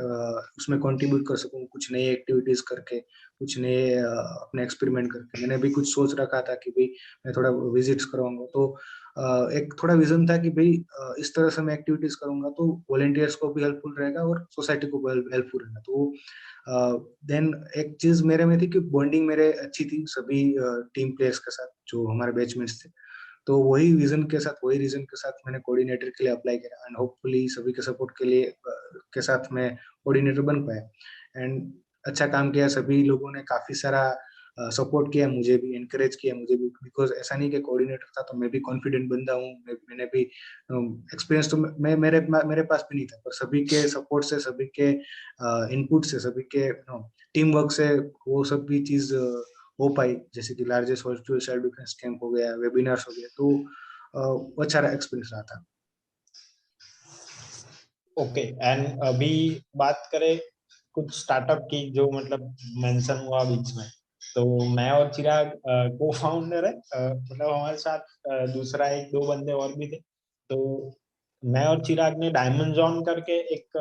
उसमें कंट्रीब्यूट कर सकूं, कुछ नई एक्टिविटीज करके, कुछ नए अपने एक्सपेरिमेंट करके। मैंने भी कुछ सोच रखा था कि भाई मैं थोड़ा विजिट्स कराऊंगा, तो एक थोड़ा विजन था कि भाई इस तरह से मैं एक्टिविटीज करूंगा तो वॉलंटियर्स को भी हेल्पफुल रहेगा और सोसाइटी को भी हेल्पफुल रहेगा। तो देन एक चीज मेरे में थी कि बॉन्डिंग मेरे अच्छी थी सभी टीम प्लेयर्स के साथ जो हमारे बैचमेट्स थे। तो वही विजन के साथ, वही रीजन के साथ मैंने कोऑर्डिनेटर के लिए अप्लाई किया, एंड होपफुली सभी के सपोर्ट के लिए के साथ मैं कोऑर्डिनेटर बन पाया। एंड अच्छा काम किया, सभी लोगों ने काफी सारा सपोर्ट किया, मुझे भी एनकरेज किया, मुझे भी, बिकॉज ऐसा नहीं कि कोऑर्डिनेटर था तो मैं भी कॉन्फिडेंट बंदा हूँ, मैंने भी एक्सपीरियंस तो मैं मेरे पास भी नहीं था, पर सभी के सपोर्ट से, सभी के इनपुट से, सभी के टीम वर्क से वो सब भी चीज हो पाई, जैसे कि largest virtual self defence camp हो गया, वेबिनार्स हो गया, तो अच्छा एक्सपीरियंस रहा था। ओके, एंड अभी बात करें कुछ स्टार्टअप की जो मतलब मेंशन हुआ बीच में, तो मैं और चिराग को फाउंडर है, मतलब हमारे साथ दूसरा एक दो बंदे और भी थे। तो मैं और चिराग ने डायमंड जॉन करके एक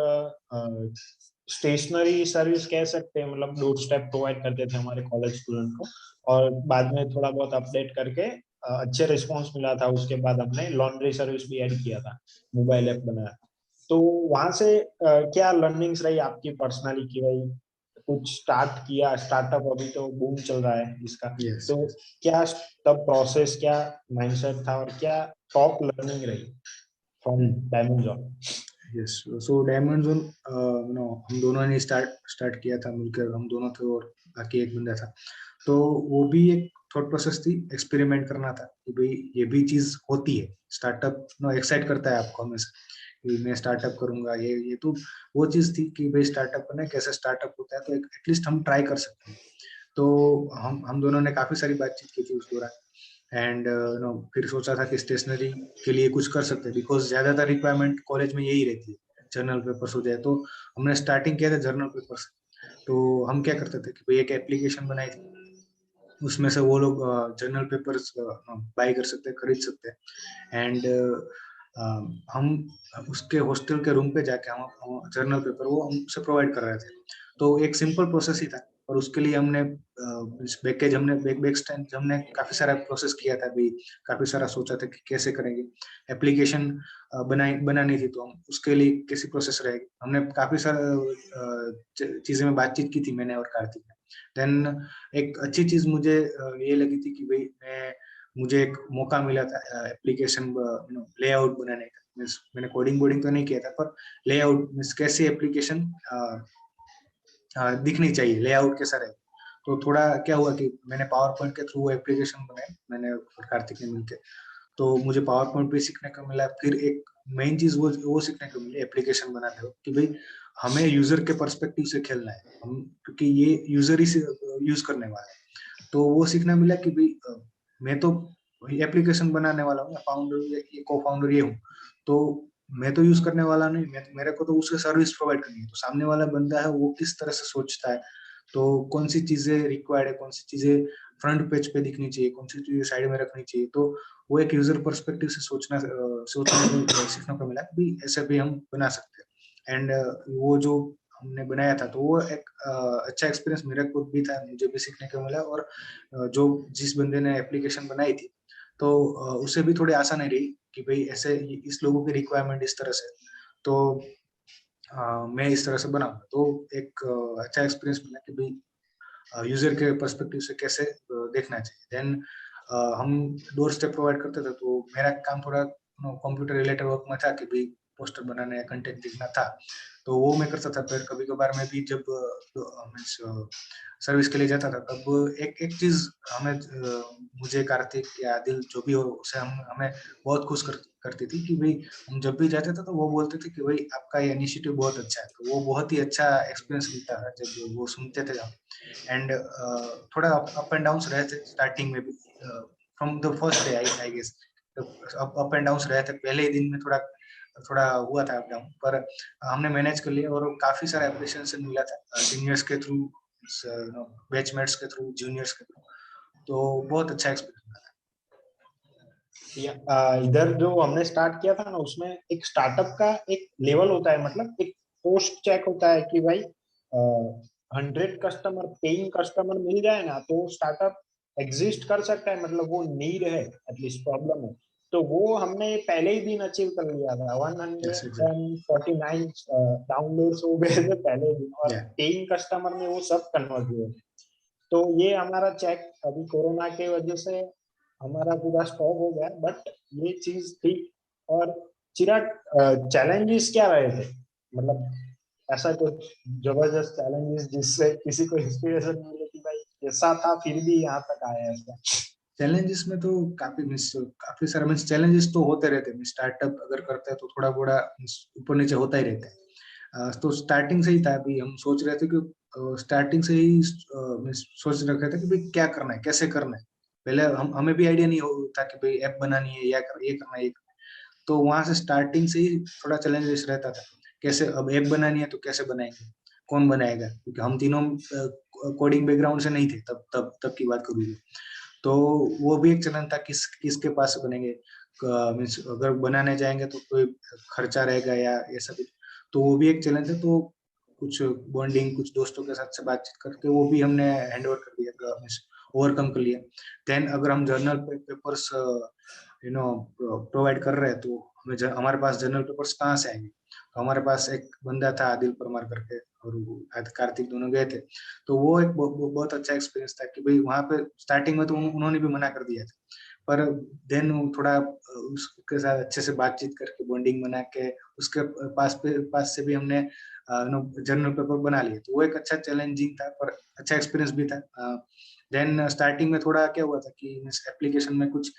स्टेशनरी सर्विस कह सकते हैं, मतलब डोर स्टेप प्रोवाइड करते थे हमारे कॉलेज स्टूडेंट को, और बाद में थोड़ा बहुत अपडेट करके अच्छे रिस्पॉन्स मिला था। उसके बाद हमने लॉन्ड्री सर्विस भी ऐड किया था, मोबाइल ऐप बनाया। तो वहां से क्या लर्निंग्स रही आपकी पर्सनली की भाई कुछ स्टार्ट किया, स्टार्टअप अभी तो बूम चल रहा है इसका, यस, तो क्या तब प्रोसेस, क्या माइंडसेट था और क्या टॉप लर्निंग रही from diamond job? Yes. So diamond zone, no, हम दोनों ने स्टार्ट किया था मिलकर, हम दोनों थे और बाकी एक बंदा था। तो वो भी एक थॉट प्रोसेस थी, एक्सपेरिमेंट करना था कि भाई ये भी चीज होती है। स्टार्टअप नो एक्साइट करता है आपको हमेशा कि मैं स्टार्टअप करूंगा, ये तो वो चीज थी कि भाई स्टार्टअप करना है, कैसे स्टार्टअप होता है, तो एटलीस्ट हम ट्राई कर सकते हैं। तो हम दोनों ने काफी सारी बातचीत की थी उस दौरान, एंड नो फिर सोचा था कि स्टेशनरी के लिए कुछ कर सकते हैं, बिकॉज ज्यादातर रिक्वायरमेंट कॉलेज में यही रहती है, जर्नल पेपर्स हो जाए। तो हमने स्टार्टिंग किया था जर्नल पेपर से। तो हम क्या करते थे कि भाई एक एप्लीकेशन बनाई थी, उसमें से वो लोग जर्नल पेपर्स बाई कर सकते हैं, खरीद सकते हैं। एंड हम उसके हॉस्टल के रूम पे जाके हम जर्नल पेपर वो हमसे प्रोवाइड कर रहे थे। तो एक सिंपल प्रोसेस ही था, और उसके लिए हमने पैकेज, हमने बैक हमने काफी सारा प्रोसेस किया था भी, काफी सारा सोचा था कि कैसे करेंगे एप्लीकेशन बनानी थी, तो हम उसके लिए कैसी प्रोसेस रहेगी, हमने काफी सारा चीजें में बातचीत की थी, मैंने और कार्तिक ने। देन एक अच्छी चीज मुझे ये लगी थी कि भाई मुझे एक मौका मिला था एप्लीकेशन लेआउट बनाने का। मैंने कोडिंग बोडिंग तो नहीं किया था, पर लेआउट मीन्स कैसी एप्लीकेशन दिखनी चाहिए, लेआउट कैसा रहे। तो थोड़ा क्या हुआ कि मैंने पावर पॉइंट के थ्रू एप्लीकेशन बनाए, मैंने और कार्तिक ने मिलकर। तो मुझे पावर पॉइंट भी सीखने को मिला। फिर एक मेन चीज वो सीखने को मिली एप्लीकेशन बनाते हो कि भाई हमें यूजर के पर्सपेक्टिव से खेलना है, हम क्योंकि ये यूजर ही से यूज करने वाला है। तो वो सीखना मिला कि भाई मैं तो एप्लीकेशन बनाने वाला हूँ, फाउंडर ये को फाउंडर ये हूँ, तो मैं तो यूज करने वाला नहीं, मेरे को तो उससे सर्विस प्रोवाइड करनी है। तो सामने वाला बंदा है वो किस तरह से सोचता है, तो कौन सी चीजें रिक्वायर्ड है, कौन सी चीजें फ्रंट पेज पे दिखनी चाहिए, कौन सी चीजें साइड में रखनी चाहिए। तो वो एक यूजर पर्सपेक्टिव से सोचने को सीखने को मिला कि ऐसे भी हम बना सकते हैं। एंड वो जो हमने बनाया था, तो वो एक अच्छा एक्सपीरियंस मेरे को भी था, मुझे भी सीखने को मिला। और जो जिस बंदे ने एप्लीकेशन बनाई थी, तो उसे भी थोड़ी आसानी रही कि भाई ऐसे इस लोगों की रिक्वायरमेंट इस तरह से, तो मैं इस तरह से बनाऊंगा। तो एक अच्छा एक्सपीरियंस मिला कि भाई यूजर के पर्सपेक्टिव से कैसे देखना चाहिए। देन हम डोर स्टेप प्रोवाइड करते थे, तो मेरा काम थोड़ा कंप्यूटर रिलेटेड वर्क में था कि भाई पोस्टर बनाना या कंटेंट लिखना था, तो वो मैं करता था। फिर कभी कभार मैं भी जब मीन्स सर्विस के लिए जाता था, तब एक एक चीज हमें मुझे, कार्तिक या आदिल जो भी हो, उसे हमें बहुत खुश करती थी कि भाई हम जब भी जाते थे तो वो बोलते थे कि भाई आपका ये इनिशिएटिव बहुत अच्छा है। तो वो बहुत ही अच्छा एक्सपीरियंस मिलता था जब वो सुनते थे हम। एंड थोड़ा अप एंड डाउन रहे थे स्टार्टिंग में भी, from the first day I guess. Up and down रहे थे, पहले ही दिन में थोड़ा थोड़ा हुआ था अप डाउन, पर हमने मैनेज कर लिया। और काफी सारा अप्रिशिएशन मिला था सीनियर्स के थ्रू, बैचमेट्स के थ्रू, जूनियर्स के थ्रू। तो बहुत अच्छा एक्सपीरियंस मिला था। इधर जो हमने स्टार्ट किया था ना, उसमें एक स्टार्टअप का एक लेवल होता है, मतलब एक पोस्ट चेक होता है कि भाई 100 कस्टमर पेइंग कस्टमर मिल जाए ना तो स्टार्टअप एग्जिस्ट कर सकता है, मतलब वो नीड है, एटलीस्ट प्रॉब्लम है। तो वो हमने पहले ही दिन अचीव कर लिया था। Yes, exactly. 149 डाउनलोड्स हो गए थे पहले दिन, और Yeah. पेइंग कस्टमर में वो सब कन्वर्ट हुए। तो ये हमारा चेक अभी कोरोना के वजह से हमारा पूरा स्टॉप हो गया, बट ये चीज थी। और चिराग, चैलेंजेस क्या रहे थे, मतलब ऐसा कुछ जबरदस्त चैलेंजेस जिससे किसी को इंस्पिरेशन मिले कि भाई ऐसा था फिर भी यहाँ तक आया ऐसा? चैलेंजेस में तो काफी सारे मीन्स चैलेंजेस तो होते रहते हैं। स्टार्टअप अगर करते हैं तो थोड़ा बड़ा ऊपर नीचे होता ही रहता है। तो स्टार्टिंग से ही था, अभी हम सोच रहे थे कि स्टार्टिंग से ही सोच रखे थे कि भाई क्या करना है, कैसे करना है। पहले हमें भी आइडिया नहीं था कि भाई ऐप बनानी है या ये करना है, ये करना है। तो वहां से स्टार्टिंग से ही थोड़ा चैलेंजेस रहता था। कैसे अब ऐप बनानी है तो कैसे बनाएंगे, कौन बनाएगा, क्योंकि हम तीनों कोडिंग बैकग्राउंड से नहीं थे तब की बात करूँ तो वो भी एक चलन था, किसके पास बनेंगे। मीन्स अगर बनाने जाएंगे तो कोई खर्चा रहेगा या ऐसा कुछ, तो वो भी एक चैलेंज है। तो कुछ बॉन्डिंग, कुछ दोस्तों के साथ से बातचीत करके वो भी हमने हैंड ओवर कर दिया, मीन्स ओवरकम कर लिया। देन अगर हम जर्नल पेपर्स प्रोवाइड कर रहे हैं तो हमारे पास जर्नल पेपर्स कहाँ से आएंगे। तो हमारे पास एक बंदा था आदिल परमार करके, और कार्तिक दोनों गए थे। तो वो एक बहुत अच्छा एक्सपीरियंस था कि भाई वहां पे स्टार्टिंग में तो उन्होंने भी मना कर दिया था, पर देन थोड़ा उसके साथ अच्छे से बातचीत करके बॉन्डिंग बना के उसके पास से भी हमने जर्नल पेपर बना लिए। तो वो एक अच्छा चैलेंजिंग था पर अच्छा एक्सपीरियंस भी था। देन स्टार्टिंग में थोड़ा क्या हुआ था कि एप्लीकेशन में कुछ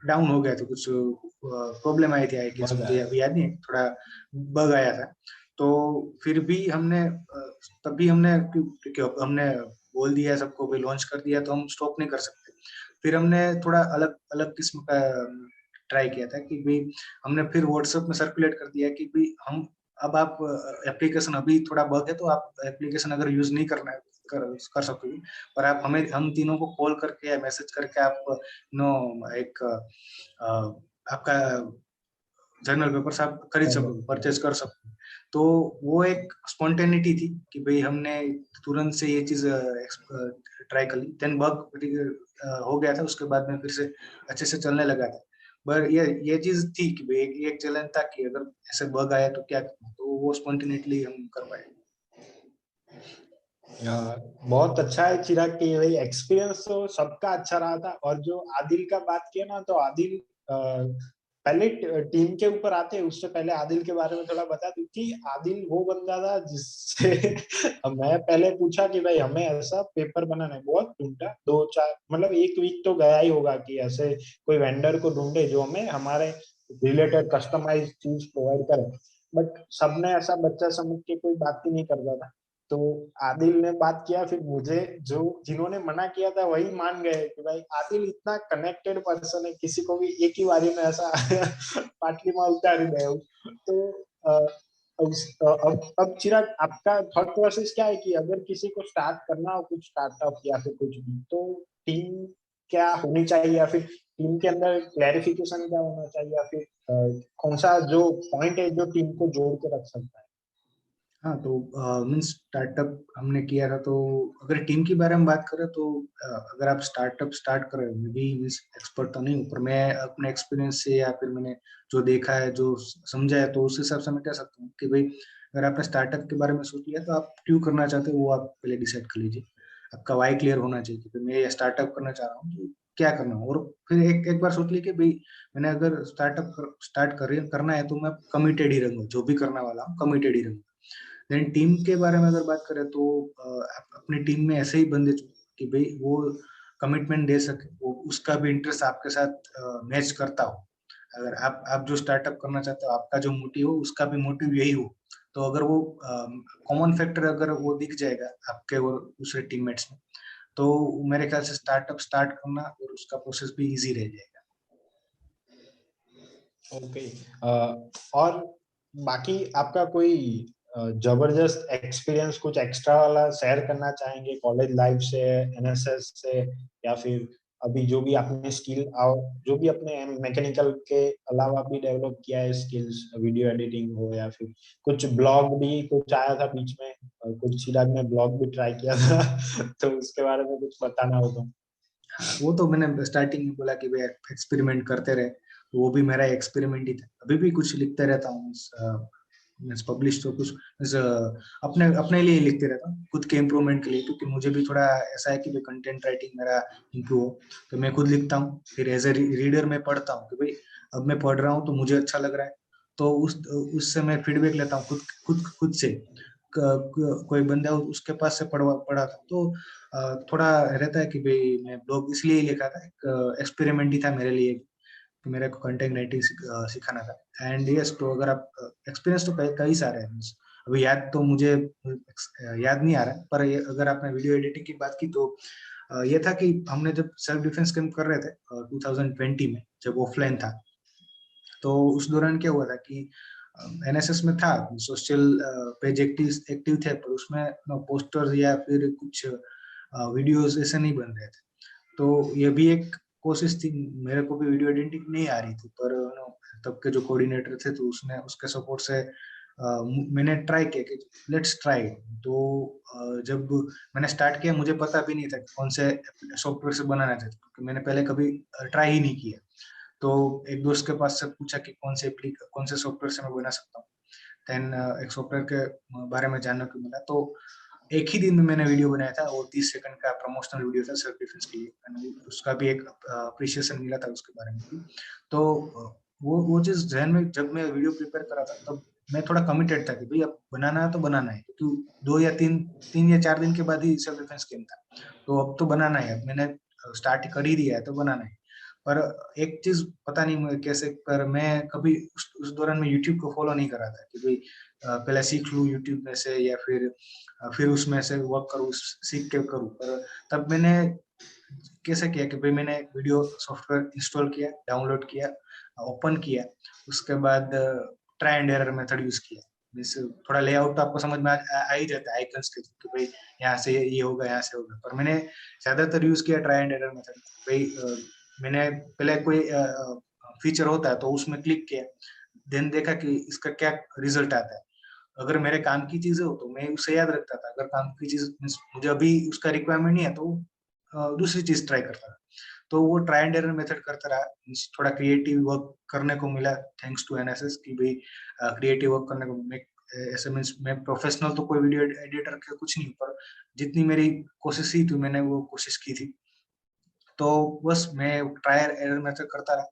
डाउन हो गया था, कुछ प्रॉब्लम आई थी, आई गेस मुझे अभी याद नहीं, थोड़ा बग आया था। तो फिर भी हमने तभी हमने क्योंकि हमने बोल दिया सबको, भी लॉन्च कर दिया तो हम स्टॉप नहीं कर सकते। फिर हमने थोड़ा अलग अलग किस्म का ट्राई किया था कि भाई हमने फिर व्हाट्सएप में सर्कुलेट कर दिया कि भाई हम अब आप एप्लीकेशन अभी थोड़ा बग है तो आप एप्लीकेशन अगर यूज नहीं करना है कर सकते हो, पर आप हम तीनों को कॉल करके या मैसेज करके आप एक आपका जर्नल पेपर्स आप खरीद सको, परचेज कर सको। तो वो एक स्पॉन्टेनिटी थी कि भाई हमने तुरंत से ये चीज ट्राई कर ली। देन बग हो गया था, उसके बाद में फिर से अच्छे से चलने लगा था। पर ये चीज थी कि भाई एक चैलेंज था कि अगर ऐसे बग आया तो क्या करना, तो वो स्पॉन्टेनिटली हम कर पाए। बहुत अच्छा है चिराग की भाई, एक्सपीरियंस तो सबका अच्छा रहा था। और जो आदिल का बात किया ना, तो आदिल पहले टीम के ऊपर आते हैं, उससे पहले आदिल के बारे में थोड़ा बता दूं कि आदिल वो बंदा था जिससे मैं पहले पूछा कि भाई हमें ऐसा पेपर बनाना है, बहुत ढूंढा, 2-4 मतलब 1 वीक तो गया ही होगा कि ऐसे कोई वेंडर को ढूंढे जो हमें हमारे रिलेटेड कस्टमाइज चीज प्रोवाइड करे। बट सबने ऐसा बच्चा समझ के कोई बात ही नहीं करता था। तो आदिल ने बात किया, फिर मुझे जो जिन्होंने मना किया था वही मान गए कि भाई आदिल इतना कनेक्टेड पर्सन है, किसी को भी एक ही बारी में ऐसा पाटली में उतार ही दे। तो अब चिराग, आपका थॉट प्रोसेस क्या है कि अगर किसी को स्टार्ट करना हो कुछ स्टार्टअप या फिर कुछ भी, तो टीम क्या होनी चाहिए, या फिर टीम के अंदर क्लैरिफिकेशन क्या होना चाहिए, या फिर कौन सा जो पॉइंट है जो टीम को जोड़ के रख सकता है? हाँ, तो मीन्स स्टार्टअप हमने किया था। तो अगर टीम के बारे में बात करें तो अगर आप स्टार्टअप स्टार्ट कर रहे हो, मैं भी मीन्स एक्सपर्ट तो नहीं हूँ, पर मैं अपने एक्सपीरियंस से या फिर मैंने जो देखा है, जो समझा है, तो उस हिसाब से मैं कह सकता हूँ कि भाई अगर आपने स्टार्टअप के बारे में सोच लिया तो आप क्यों करना चाहते हो वो आप पहले डिसाइड कर लीजिए। आपका वाई क्लियर होना चाहिए कि मैं ये स्टार्टअप करना चाह रहा हूँ तो क्या करना है। और फिर एक बार सोच लीजिए कि भाई मैंने अगर स्टार्ट करना है तो मैं कमिटेड ही रहूंगा, जो भी करने वाला हूँ कमिटेड ही रहूंगा। देन टीम के बारे में अगर बात करें तो अपनी टीम में ऐसे ही बंदे चुने कि भाई वो कमिटमेंट दे सके, वो उसका भी इंटरेस्ट आपके साथ मैच करता हो। अगर आप जो स्टार्टअप करना चाहते हो, आपका जो मोटिव हो उसका भी मोटिव यही हो, तो अगर वो कॉमन फैक्टर अगर वो दिख जाएगा आपके और दूसरे टीममेट्स में, तो मेरे ख्याल से स्टार्टअप स्टार्ट करना और उसका प्रोसेस भी इजी रह जाएगा। ओके। और बाकी आपका कोई जबरदस्त एक्सपीरियंस कुछ एक्स्ट्रा वाला शेयर करना चाहेंगे कॉलेज लाइफ से, एनएसएस से, या फिर अभी जो भी आपने स्किल और जो भी अपने मैकेनिकल के अलावा भी डेवलप किया है स्किल्स, वीडियो एडिटिंग हो या फिर कुछ ब्लॉग भी कुछ आया था बीच में, कुछ चिराग ने ब्लॉग भी ट्राई किया था तो उसके बारे में कुछ बताना हो तो। हाँ, वो तो मैंने स्टार्टिंग में बोला कि भाई एक्सपेरिमेंट करते रहे, तो वो भी मेरा एक्सपेरिमेंट ही था। अभी भी कुछ लिखते रहता हूँ, मीन्स पब्लिश तो कुछ means, अपने अपने लिए ही लिखते रहता हूँ, खुद के इम्प्रूवमेंट के लिए, क्योंकि मुझे भी थोड़ा ऐसा है कि भाई कंटेंट राइटिंग मेरा इम्प्रूव हो, तो मैं खुद लिखता हूँ, फिर एज ए रीडर मैं पढ़ता हूँ कि भाई अब मैं पढ़ रहा हूँ तो मुझे अच्छा लग रहा है, तो उससे मैं फीडबैक लेता हूँ खुद खुद खुद से। कोई बंदा उसके पास से पढ़ा था, तो थोड़ा रहता है कि भाई मैं ब्लॉग इसलिए ही लिखा था, एक एक्सपेरिमेंट ही था मेरे लिए कि मेरे को कंटेंट राइटिंग सिखाना था। एंड यस, तो अगर आप एक्सपीरियंस तो कई कई सारे हैं, अभी याद तो मुझे याद नहीं आ रहा है, पर अगर आपने वीडियो एडिटिंग की बात की तो ये था कि हमने जब सेल्फ डिफेंस कैंप कर रहे थे 2020 में, जब ऑफलाइन था, तो उस दौरान क्या हुआ था कि एनएसएस में था, सोशल पेज एक्टिव थे, पर उसमें पोस्टर्स या फिर कुछ वीडियोस ऐसे नहीं बन रहे थे। तो ये भी एक कोशिश थी, मेरे को भी वीडियो एडिटिंग नहीं आ रही थी, पर तब के जो कोऑर्डिनेटर थे तो उसने उसके सपोर्ट से मैंने ट्राई किया कि लेट्स ट्राई। तो जब मैंने स्टार्ट किया, मुझे पता भी नहीं था कि कौन से सॉफ्टवेयर से बनाना था, क्योंकि मैंने पहले कभी ट्राई ही नहीं किया। तो एक दोस्त के पास से पूछा कि कौन से सॉफ्टवेयर से मैं बना सकता हूँ। देन एक सॉफ्टवेयर के बारे में जानने को मिला, तो एक ही दिन में मैंने वीडियो बनाया था, वो 30 सेकंड का प्रमोशनल वीडियो था सेल्फ डिफेंस के लिए, and उसका भी एक अप्रिशिएशन मिला था उसके बारे में भी। तो वो चीज जहन में जब मैं वीडियो प्रिपेयर कर रहा था, तब मैं थोड़ा कमिटेड था कि भाई अब बनाना है तो बनाना है, क्योंकि 2 या 3 दिन के बाद ही सेल्फ डिफेंस गेम था, तो अब तो बनाना है, अब मैंने स्टार्ट कर ही दिया है तो बनाना है। पर एक चीज पता नहीं मुझे कैसे, पर मैं कभी उस दौरान में यूट्यूब को फॉलो नहीं कर रहा था कि भाई पहले सीख लूं यूट्यूब में से, या फिर उसमें से वर्क करूँ, सीख के करूँ। पर तब मैंने कैसे किया कि भाई मैंने वीडियो सॉफ्टवेयर इंस्टॉल किया, डाउनलोड किया, ओपन किया, उसके बाद try and error method use किया। मीन्स थोड़ा लेआउट तो आपको समझ में आ ही जाता है आइकन्स के, कि भाई यहाँ से ये होगा, यहाँ से होगा, पर मैंने ज्यादातर यूज किया ट्राई एंड एरर मेथड। भाई मैंने पहले कोई फीचर होता है तो उसमें क्लिक किया, देन देखा कि इसका क्या रिजल्ट आता है। अगर मेरे काम की चीजें हो तो मैं उसे याद रखता था, अगर काम की चीज मुझे अभी उसका रिक्वायरमेंट नहीं है तो दूसरी चीज ट्राई करता था। तो वो ट्राई एंड एरर मेथड करता रहा। थोड़ा क्रिएटिव वर्क करने को मिला थैंक्स टू एनएसएस, की भाई क्रिएटिव वर्क करने को ऐसे मीन्स मैं प्रोफेशनल तो कोई वीडियो एडिटर का कुछ नहीं, पर जितनी मेरी कोशिश ही थी मैंने वो कोशिश की थी। तो बस मैं ट्राई एरर मेथड करता रहा,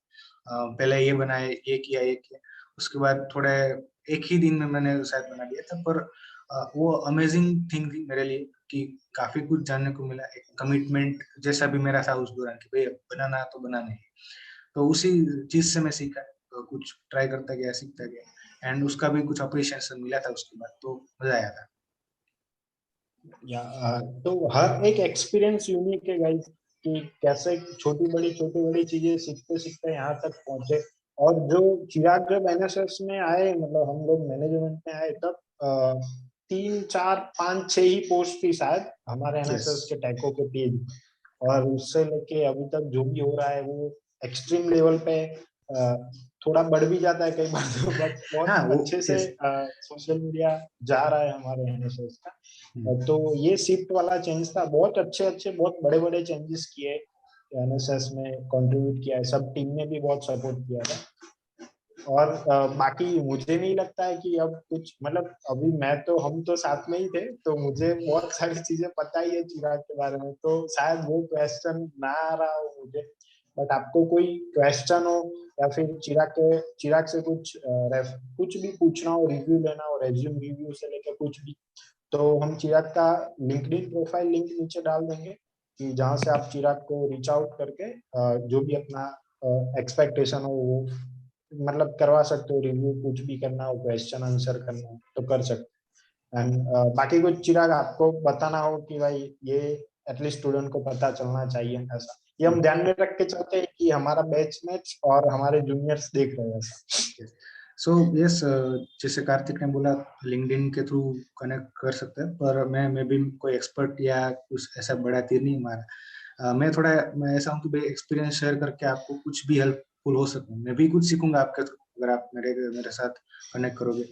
पहले ये बनाए, ये किया, उसके बाद थोड़े एक ही दिन में मैंने शायद बना लिया था। पर वो अमेजिंग थिंग थी मेरे लिए कि काफी कुछ जानने को मिला, एक कमिटमेंट जैसा भी मेरा था उस दौरान कि भाई बनाना तो बनाना है। तो उसी चीज से मैं सीखा, तो कुछ ट्राई करता गया, सीखता गया, एंड उसका भी कुछ अप्रिशिएशन मिला था उसके बाद, तो मजा आया था। तो हर एक एक्सपीरियंस यूनिक है गाइस, कि कैसे छोटी बड़ी चीजें सीखते सीखते यहाँ तक पहुंचे। और जो चिराग जब एनएसएस में आए, मतलब हम लोग मैनेजमेंट में आए, तब 3 4 5 6 ही पोस्ट थी शायद हमारे यस। एनएसएस के टैको के टीम। और उससे लेके अभी तक जो भी हो रहा है वो एक्सट्रीम लेवल पे थोड़ा बढ़ भी जाता है कई बार तो, बट बहुत हाँ वो अच्छे से यस। सोशल मीडिया जा रहा है हमारे एनएसएस का। तो ये शिफ्ट वाला चेंज था, बहुत अच्छे अच्छे बहुत बड़े बड़े चेंजेस किए एनएसएस में, कंट्रीब्यूट किया है, सब टीम ने भी बहुत सपोर्ट किया था। और बाकी मुझे नहीं लगता है कि अब कुछ, मतलब अभी मैं तो, हम तो साथ में ही थे, तो मुझे बहुत सारी चीजें पता ही है चिराग के बारे में, तो शायद वो क्वेश्चन ना आ रहा हो मुझे। बट आपको कोई क्वेश्चन हो या फिर चिराग से कुछ भी पूछना हो, रिव्यू लेना हो, रेज्यूम रिव्यू से लेकर कुछ भी, तो हम चिराग का लिंक्डइन प्रोफाइल लिंक नीचे डाल देंगे, कि जहाँ से आप चिराग को रीच आउट करके जो भी अपना एक्सपेक्टेशन हो वो मतलब करवा सकते हो, रिव्यू कुछ भी करना हो, क्वेश्चन आंसर करना हो तो कर सकते हैं। एंड बाकी कुछ चिराग आपको बताना हो कि भाई ये एटलीस्ट स्टूडेंट को पता चलना चाहिए ऐसा, ये हम ध्यान में रख के चलते हैं कि हमारा बैचमेट्स और हमारे जूनियर्स देख रहे हैं ऐसा। सो यस, जैसे कार्तिक ने बोला, लिंक्डइन के थ्रू कनेक्ट कर सकते हैं, पर मैं भी कोई एक्सपर्ट या कुछ ऐसा बड़ा तीर नहीं मारा। मैं ऐसा हूँ कि भाई एक्सपीरियंस शेयर करके आपको कुछ भी हेल्पफुल हो सकूं, मैं भी कुछ सीखूंगा आपके थ्रू अगर आप मेरे साथ कनेक्ट करोगे।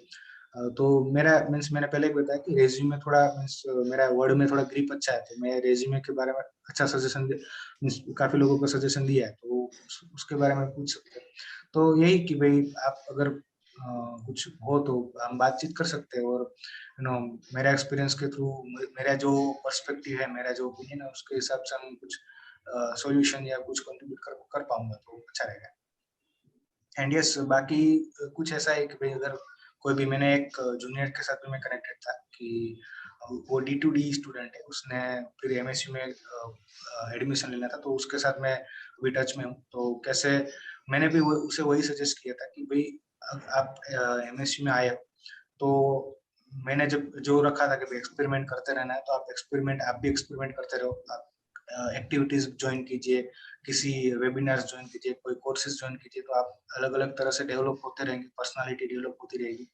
तो मेरा मीन्स मैंने पहले भी बताया कि रेज्यूमे थोड़ा मीन्स मेरा वर्ड में थोड़ा ग्रिप अच्छा है, तो मैं रेज्यूमे के बारे में अच्छा सजेशन मीन्स काफी लोगों को सजेशन दिया है, तो उसके बारे में पूछ सकते हैं। तो यही कि भाई आप अगर कुछ हो तो हम बातचीत कर सकते हैं, और मेरा एक्सपीरियंस के थ्रू मेरा जो पर्सपेक्टिव है, मेरा जो ओपिनियन है, उसके हिसाब से हम कुछ सॉल्यूशन या कुछ कंट्रीब्यूट कर पाऊंगा तो अच्छा रहेगा। एंड यस बाकी कुछ ऐसा है कि भाई अगर कोई भी, मैंने एक जूनियर के साथ भी मैं कनेक्टेड था कि वो D2D स्टूडेंट है, उसने फिर MSc में एडमिशन लेना था, तो उसके साथ मैं अभी टच में हूँ। तो कैसे मैंने भी उसे वही सजेस्ट किया था कि भाई आप MSc में आए तो मैंने जब जो रखा था कि एक्सपेरिमेंट करते रहना है, तो आप भी एक्सपेरिमेंट करते रहो, आप एक्टिविटीज ज्वाइन कीजिए, किसी वेबिनार्स ज्वाइन कीजिए, कोई कोर्सेज ज्वाइन कीजिए, तो आप अलग अलग तरह से डेवलप होते रहेंगे, पर्सनालिटी डेवलप होती रहेगी।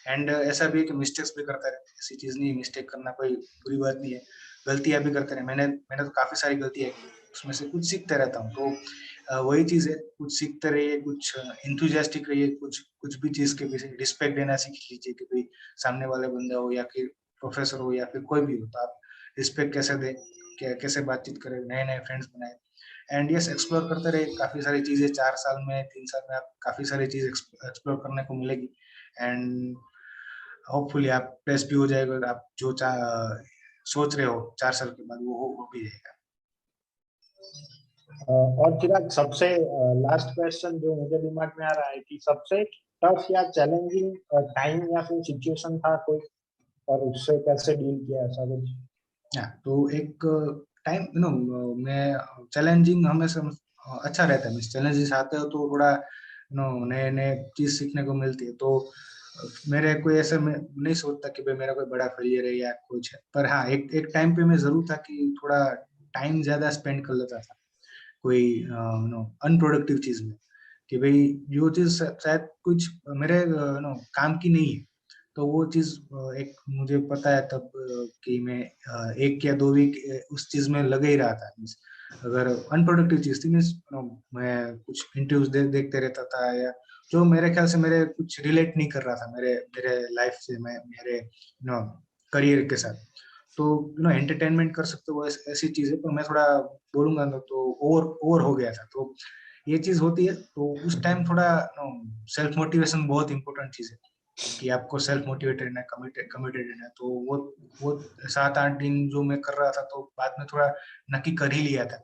एंड ऐसा भी है कि मिस्टेक्स भी करते रहे, ऐसी चीज नहीं, मिस्टेक करना कोई बुरी बात नहीं है, गलतियां भी करते रहे। मैंने तो काफी सारी गलतियां की, उसमें से कुछ सीखते रहता हूँ। तो वही चीज है, कुछ सीखते रहिए, कुछ इंथुजियास्टिक रहिए, कुछ कुछ भी चीज के पीछे रिस्पेक्ट देना सीख लीजिए कि भाई सामने वाले बंदा हो या फिर प्रोफेसर हो या फिर कोई भी हो, तो आप रिस्पेक्ट कैसे दें, कैसे बातचीट करें, नए नए फ्रेंड्स बनाए। एंड यस एक्सप्लोर करते रहे, काफी सारी चीजें 4 साल में 3 साल में आप काफी सारी चीज एक्सप्लोर करने को मिलेगी। एंड होपफुली आप प्लेस भी हो जाएगा, आप जो सोच रहे हो 4 साल के बाद वो हो भी जाएगा। और चिराग, सबसे लास्ट क्वेश्चन जो मुझे दिमाग में आ रहा है कि सबसे टफ या चैलेंजिंग टाइम या फिर सिचुएशन था कोई, और उससे कैसे डील किया, ऐसा कुछ? तो एक टाइम मैं चैलेंजिंग हमेशा अच्छा रहता है, मीन्स चैलेंजेस आते हो तो थोड़ा नए नए चीज सीखने को मिलती है। तो मेरे कोई ऐसा मैं नहीं सोचता कि भाई मेरा कोई बड़ा फेलियर है या कुछ है, पर हाँ एक एक टाइम पे मैं जरूर था कि थोड़ा टाइम ज्यादा स्पेंड कर लेता था कोई अनप्रोडक्टिव चीज में, कि भाई जो चीज शायद कुछ मेरे काम की नहीं है, तो वो चीज एक मुझे पता है तब कि मैं 1 या 2 वीक उस चीज में लगे ही रहा था। Means अगर अनप्रोडक्टिव चीज थी, मीन्स मैं कुछ इंटरव्यूज देखते रहता था, या जो मेरे ख्याल से मेरे कुछ रिलेट नहीं कर रहा था मेरे मेरे लाइफ से, मैं मेरे करियर के साथ। तो एंटरटेनमेंट कर सकते हो, ऐसी चीज है, पर मैं थोड़ा बोलूंगा ना तो ओवर ओवर हो गया था, तो ये चीज होती है। तो उस टाइम थोड़ा सेल्फ मोटिवेशन बहुत इंपॉर्टेंट चीज है, कि आपको सेल्फ मोटिवेटेड रहना है, कमिटेड कमिटेड रहना है। तो वो 7-8 दिन जो मैं कर रहा था, तो बाद में थोड़ा नक्की कर ही लिया था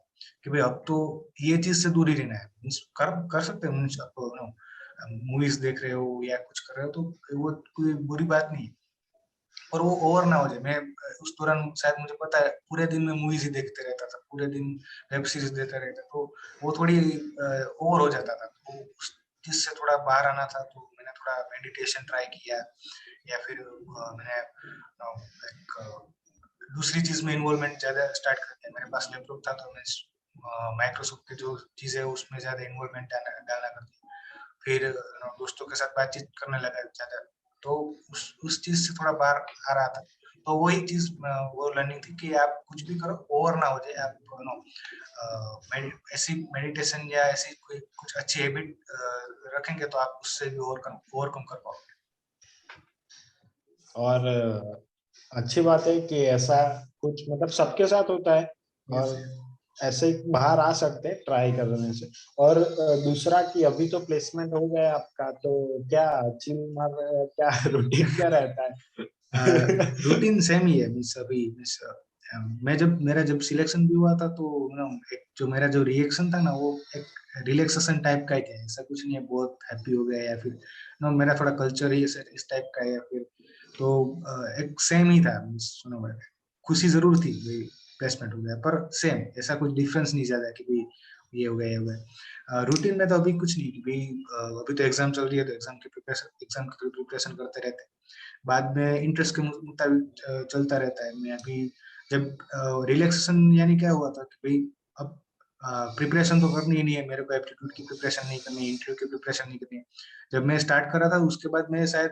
कि भाई अब तो ये चीज से दूर ही रहना है। Means कर सकते हो, मीन्स आप मूवीज देख रहे हो या कुछ कर रहे हो, तो वो कोई बुरी बात नहीं है, और वो ओवर ना हो जाए। मैं उस दौरान शायद मुझे पता है पूरे दिन में मूवीज ही देखते रहता था, पूरे दिन वेब सीरीज देखता रहता, तो वो थोड़ी ओवर हो जाता था। तो उस चीज से थोड़ा बाहर आना था, तो मैंने थोड़ा मेडिटेशन ट्राई किया, या फिर मैंने एक दूसरी चीज में इन्वॉल्वमेंट ज्यादा स्टार्ट कर दिया। मेरे पास लैपटॉप था, तो मैं माइक्रोसॉफ्ट के जो चीजें है उसमें ज्यादा इन्वॉल्वमेंट डालना कर दिया। फिर दोस्तों के साथ बातचीत करने लगा ज्यादा, तो उस चीज से थोड़ा बाहर आ रहा था। तो वही चीज वो लर्निंग थी कि आप कुछ भी करो ओवर ना हो जाए, आप ऐसी मेडिटेशन या ऐसी कोई कुछ अच्छी हैबिट रखेंगे, तो आप उससे भी ओवरकम कर पाओगे। और अच्छी बात है कि ऐसा कुछ मतलब सबके साथ होता है, यस। और ऐसे बाहर आ सकते हैं ट्राई करने से। और दूसरा कि अभी तो प्लेसमेंट हो गया आपका, तो क्या चिल मार रहे हैं, क्या रूटीन क्या रहता है? रूटीन सेम ही है, मिस अभी मिस मैं जब मेरा जब सिलेक्शन भी हुआ था, तो एक जो मेरा जो रिएक्शन था ना, वो एक रिलैक्सेशन टाइप का ही है, ऐसा कुछ नहीं है बहुत हैप्पी हो गया या फिर मेरा थोड़ा कल्चर ही इस टाइप का है, या फिर तो एक सेम ही था। मिस खुशी जरूर थी भाई प्लेसमेंट हो गया, पर सेम, ऐसा कुछ डिफरेंस नहीं ज्यादा कि भाई ये हो गया ये हो गया। रूटीन में तो अभी कुछ नहीं कि भाई अभी तो एग्जाम चल रही है, तो एग्जाम की प्रिपरेशन करते रहते हैं, बाद में इंटरेस्ट के मुताबिक चलता रहता है। मैं अभी जब रिलैक्सेशन यानी क्या हुआ था कि भाई अब प्रिपरेशन तो करनी ही नहीं है, मेरे को एप्टीट्यूड की प्रिपरेशन नहीं करनी है, इंटरव्यू की प्रिपरेशन नहीं करनी है। जब मैं स्टार्ट कर रहा था, उसके बाद मैं शायद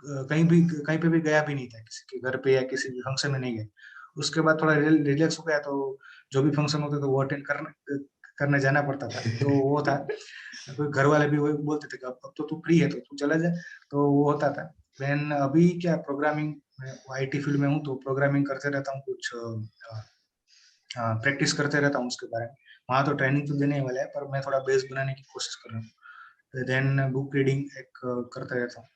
कहीं पे भी गया भी नहीं था, किसी के घर पे या किसी भी फंक्शन में नहीं गया। उसके बाद थोड़ा रिलैक्स हो गया, तो जो भी फंक्शन होते थे वो अटेंड करने जाना पड़ता था। तो वो था, कोई घर वाले भी वही बोलते थे कि अब तो तू फ्री है तो तू चला जा, तो वो होता था। देन अभी क्या प्रोग्रामिंग, मैं आईटी फील्ड में हूँ तो प्रोग्रामिंग करते रहता हूँ, कुछ प्रैक्टिस करते रहता हूँ उसके बारे में। वहाँ तो ट्रेनिंग तो देने वाला है, पर मैं थोड़ा बेस बनाने की कोशिश कर रहा हूँ। देन बुक रीडिंग एक करते रहता हूँ।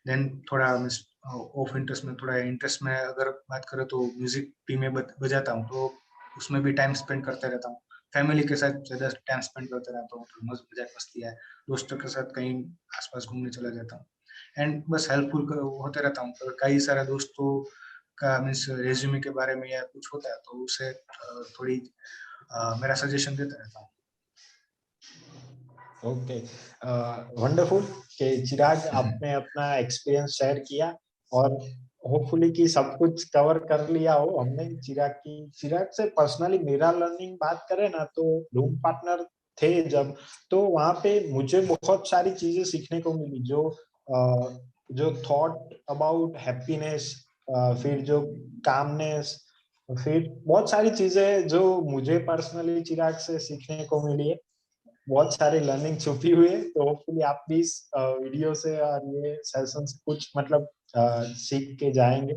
देन थोड़ा ऑफ इंटरेस्ट में, थोड़ा इंटरेस्ट में अगर बात करें तो म्यूजिक भी मैं बजाता हूँ, तो उसमें भी टाइम स्पेंड करते रहता हूँ। फैमिली के साथ ज्यादा टाइम स्पेंड करते रहता हूँ, तो मजाक मस्ती है, दोस्तों के साथ कहीं आसपास घूमने चला जाता हूँ। एंड बस हेल्पफुल होते रहता हूँ। पर कई सारे दोस्तों का मीन्स रेज्यूमे के बारे में या कुछ होता है तो उसे थोड़ी मेरा सजेशन देता रहता हूँ। ओके, वंडरफुल कि चिराग आपने अपना एक्सपीरियंस शेयर किया, और होपफुली कि सब कुछ कवर कर लिया हो हमने चिराग से पर्सनली मेरा लर्निंग बात करें ना, तो रूम पार्टनर थे जब, तो वहां पे मुझे बहुत सारी चीजें सीखने को मिली, जो थॉट अबाउट हैप्पीनेस, फिर जो कामनेस, फिर बहुत सारी चीजें जो मुझे पर्सनली चिराग से सीखने को मिली है। बहुत सारी लर्निंग छुपी हुई है, तो होपफुली आप भी इस वीडियो से और ये सेशन से कुछ मतलब सीख के जाएंगे।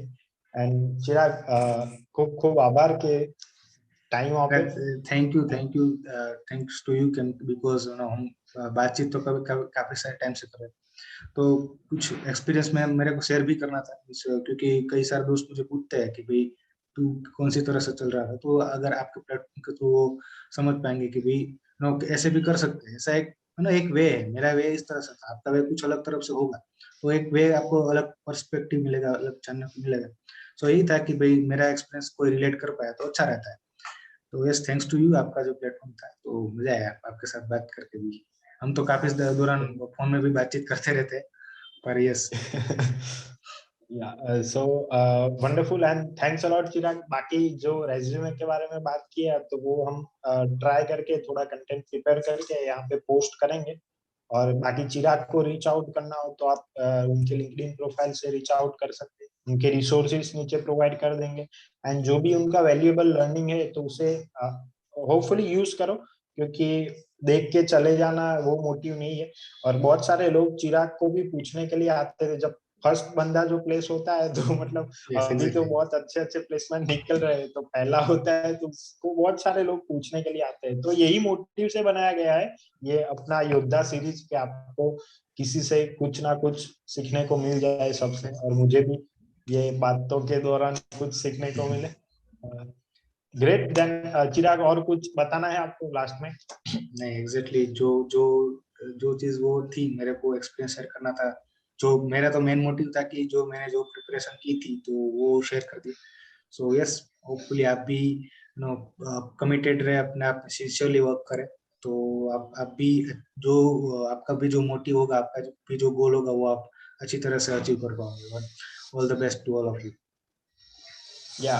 एंड चिराग, खूब खूब आभार के टाइम आप पे। Thank you, thanks to you, because हम बातचीत तो काफी सारे टाइम से कर रहे हैं, तो कुछ एक्सपीरियंस में मेरे को शेयर भी करना था क्योंकि कई सारे दोस्त मुझे पूछते हैं कि भाई तू कौन सी तरह से चल रहा है, तो अगर आपके प्लेटफॉर्म के थ्रू वो समझ पाएंगे कि भाई ऐसे भी कर सकते हैं, ऐसा एक एक वे है। मेरा वे इस तरह से था, आपका वे कुछ अलग तरफ से होगा, तो एक वे आपको अलग पर्सपेक्टिव मिलेगा, अलग जानने को मिलेगा। सो यही था कि भाई मेरा एक्सपीरियंस कोई रिलेट कर पाया तो अच्छा रहता है। तो यस, थैंक्स टू यू, आपका जो प्लेटफॉर्म था, तो मजा आया आपके साथ बात करके भी। हम तो काफी दौरान फोन में भी बातचीत करते रहते हैं, पर yes. So wonderful and thanks a lot Chirag. बाकी जो रेज्यूमे के बारे में बात किया तो वो हम ट्राई करके थोड़ा कंटेंट प्रिपेयर करके यहाँ पे पोस्ट करेंगे। और बाकी चिराग को रीच आउट करना हो तो आप उनके लिंक्डइन प्रोफाइल से रीच आउट कर सकते हैं, उनके रिसोर्सेज नीचे प्रोवाइड कर देंगे। एंड जो भी उनका वैल्यूएबल लर्निंग है तो उसे होपफुली यूज करो, क्योंकि देख के चले जाना वो मोटिव नहीं है। और बहुत सारे लोग चिराग को भी पूछने के लिए आते थे, जब फर्स्ट बंदा जो प्लेस होता है तो मतलब यस, अभी तो एग्जैक्टली। बहुत अच्छे अच्छे प्लेसमेंट निकल रहे हैं, तो पहला होता है तो उसको बहुत सारे लोग पूछने के लिए आते हैं। तो यही मोटिव से बनाया गया है ये अपना योद्धा सीरीज, कि आपको किसी से कुछ ना कुछ सीखने को मिल जाए सबसे, और मुझे भी ये बातों के दौरान कुछ सीखने को मिले। ग्रेट। देन चिराग, और कुछ बताना है आपको लास्ट में? नहीं, एग्जैक्टली, जो जो जो चीज वो थी, मेरे को एक्सपीरियंस शेयर करना था। जो मेरा तो मेन मोटिव था कि जो मैंने जो प्रिपरेशन की थी तो वो शेयर कर दी। सो यस, होपफुली आप भी कमिटेड रहे, अपने आप सिंसियरली वर्क करें, तो आप भी जो आपका भी जो मोटिव होगा, आपका भी जो गोल होगा, वो आप अच्छी तरह से अचीव कर पाओगे। All the best to all of you. या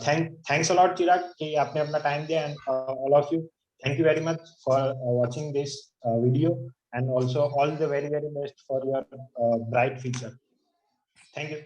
थैंक्स अ लॉट चिराग कि आपने अपना टाइम दिया, and all of you thank you very much for watching this video, and also all the very very best for your bright future. Thank you.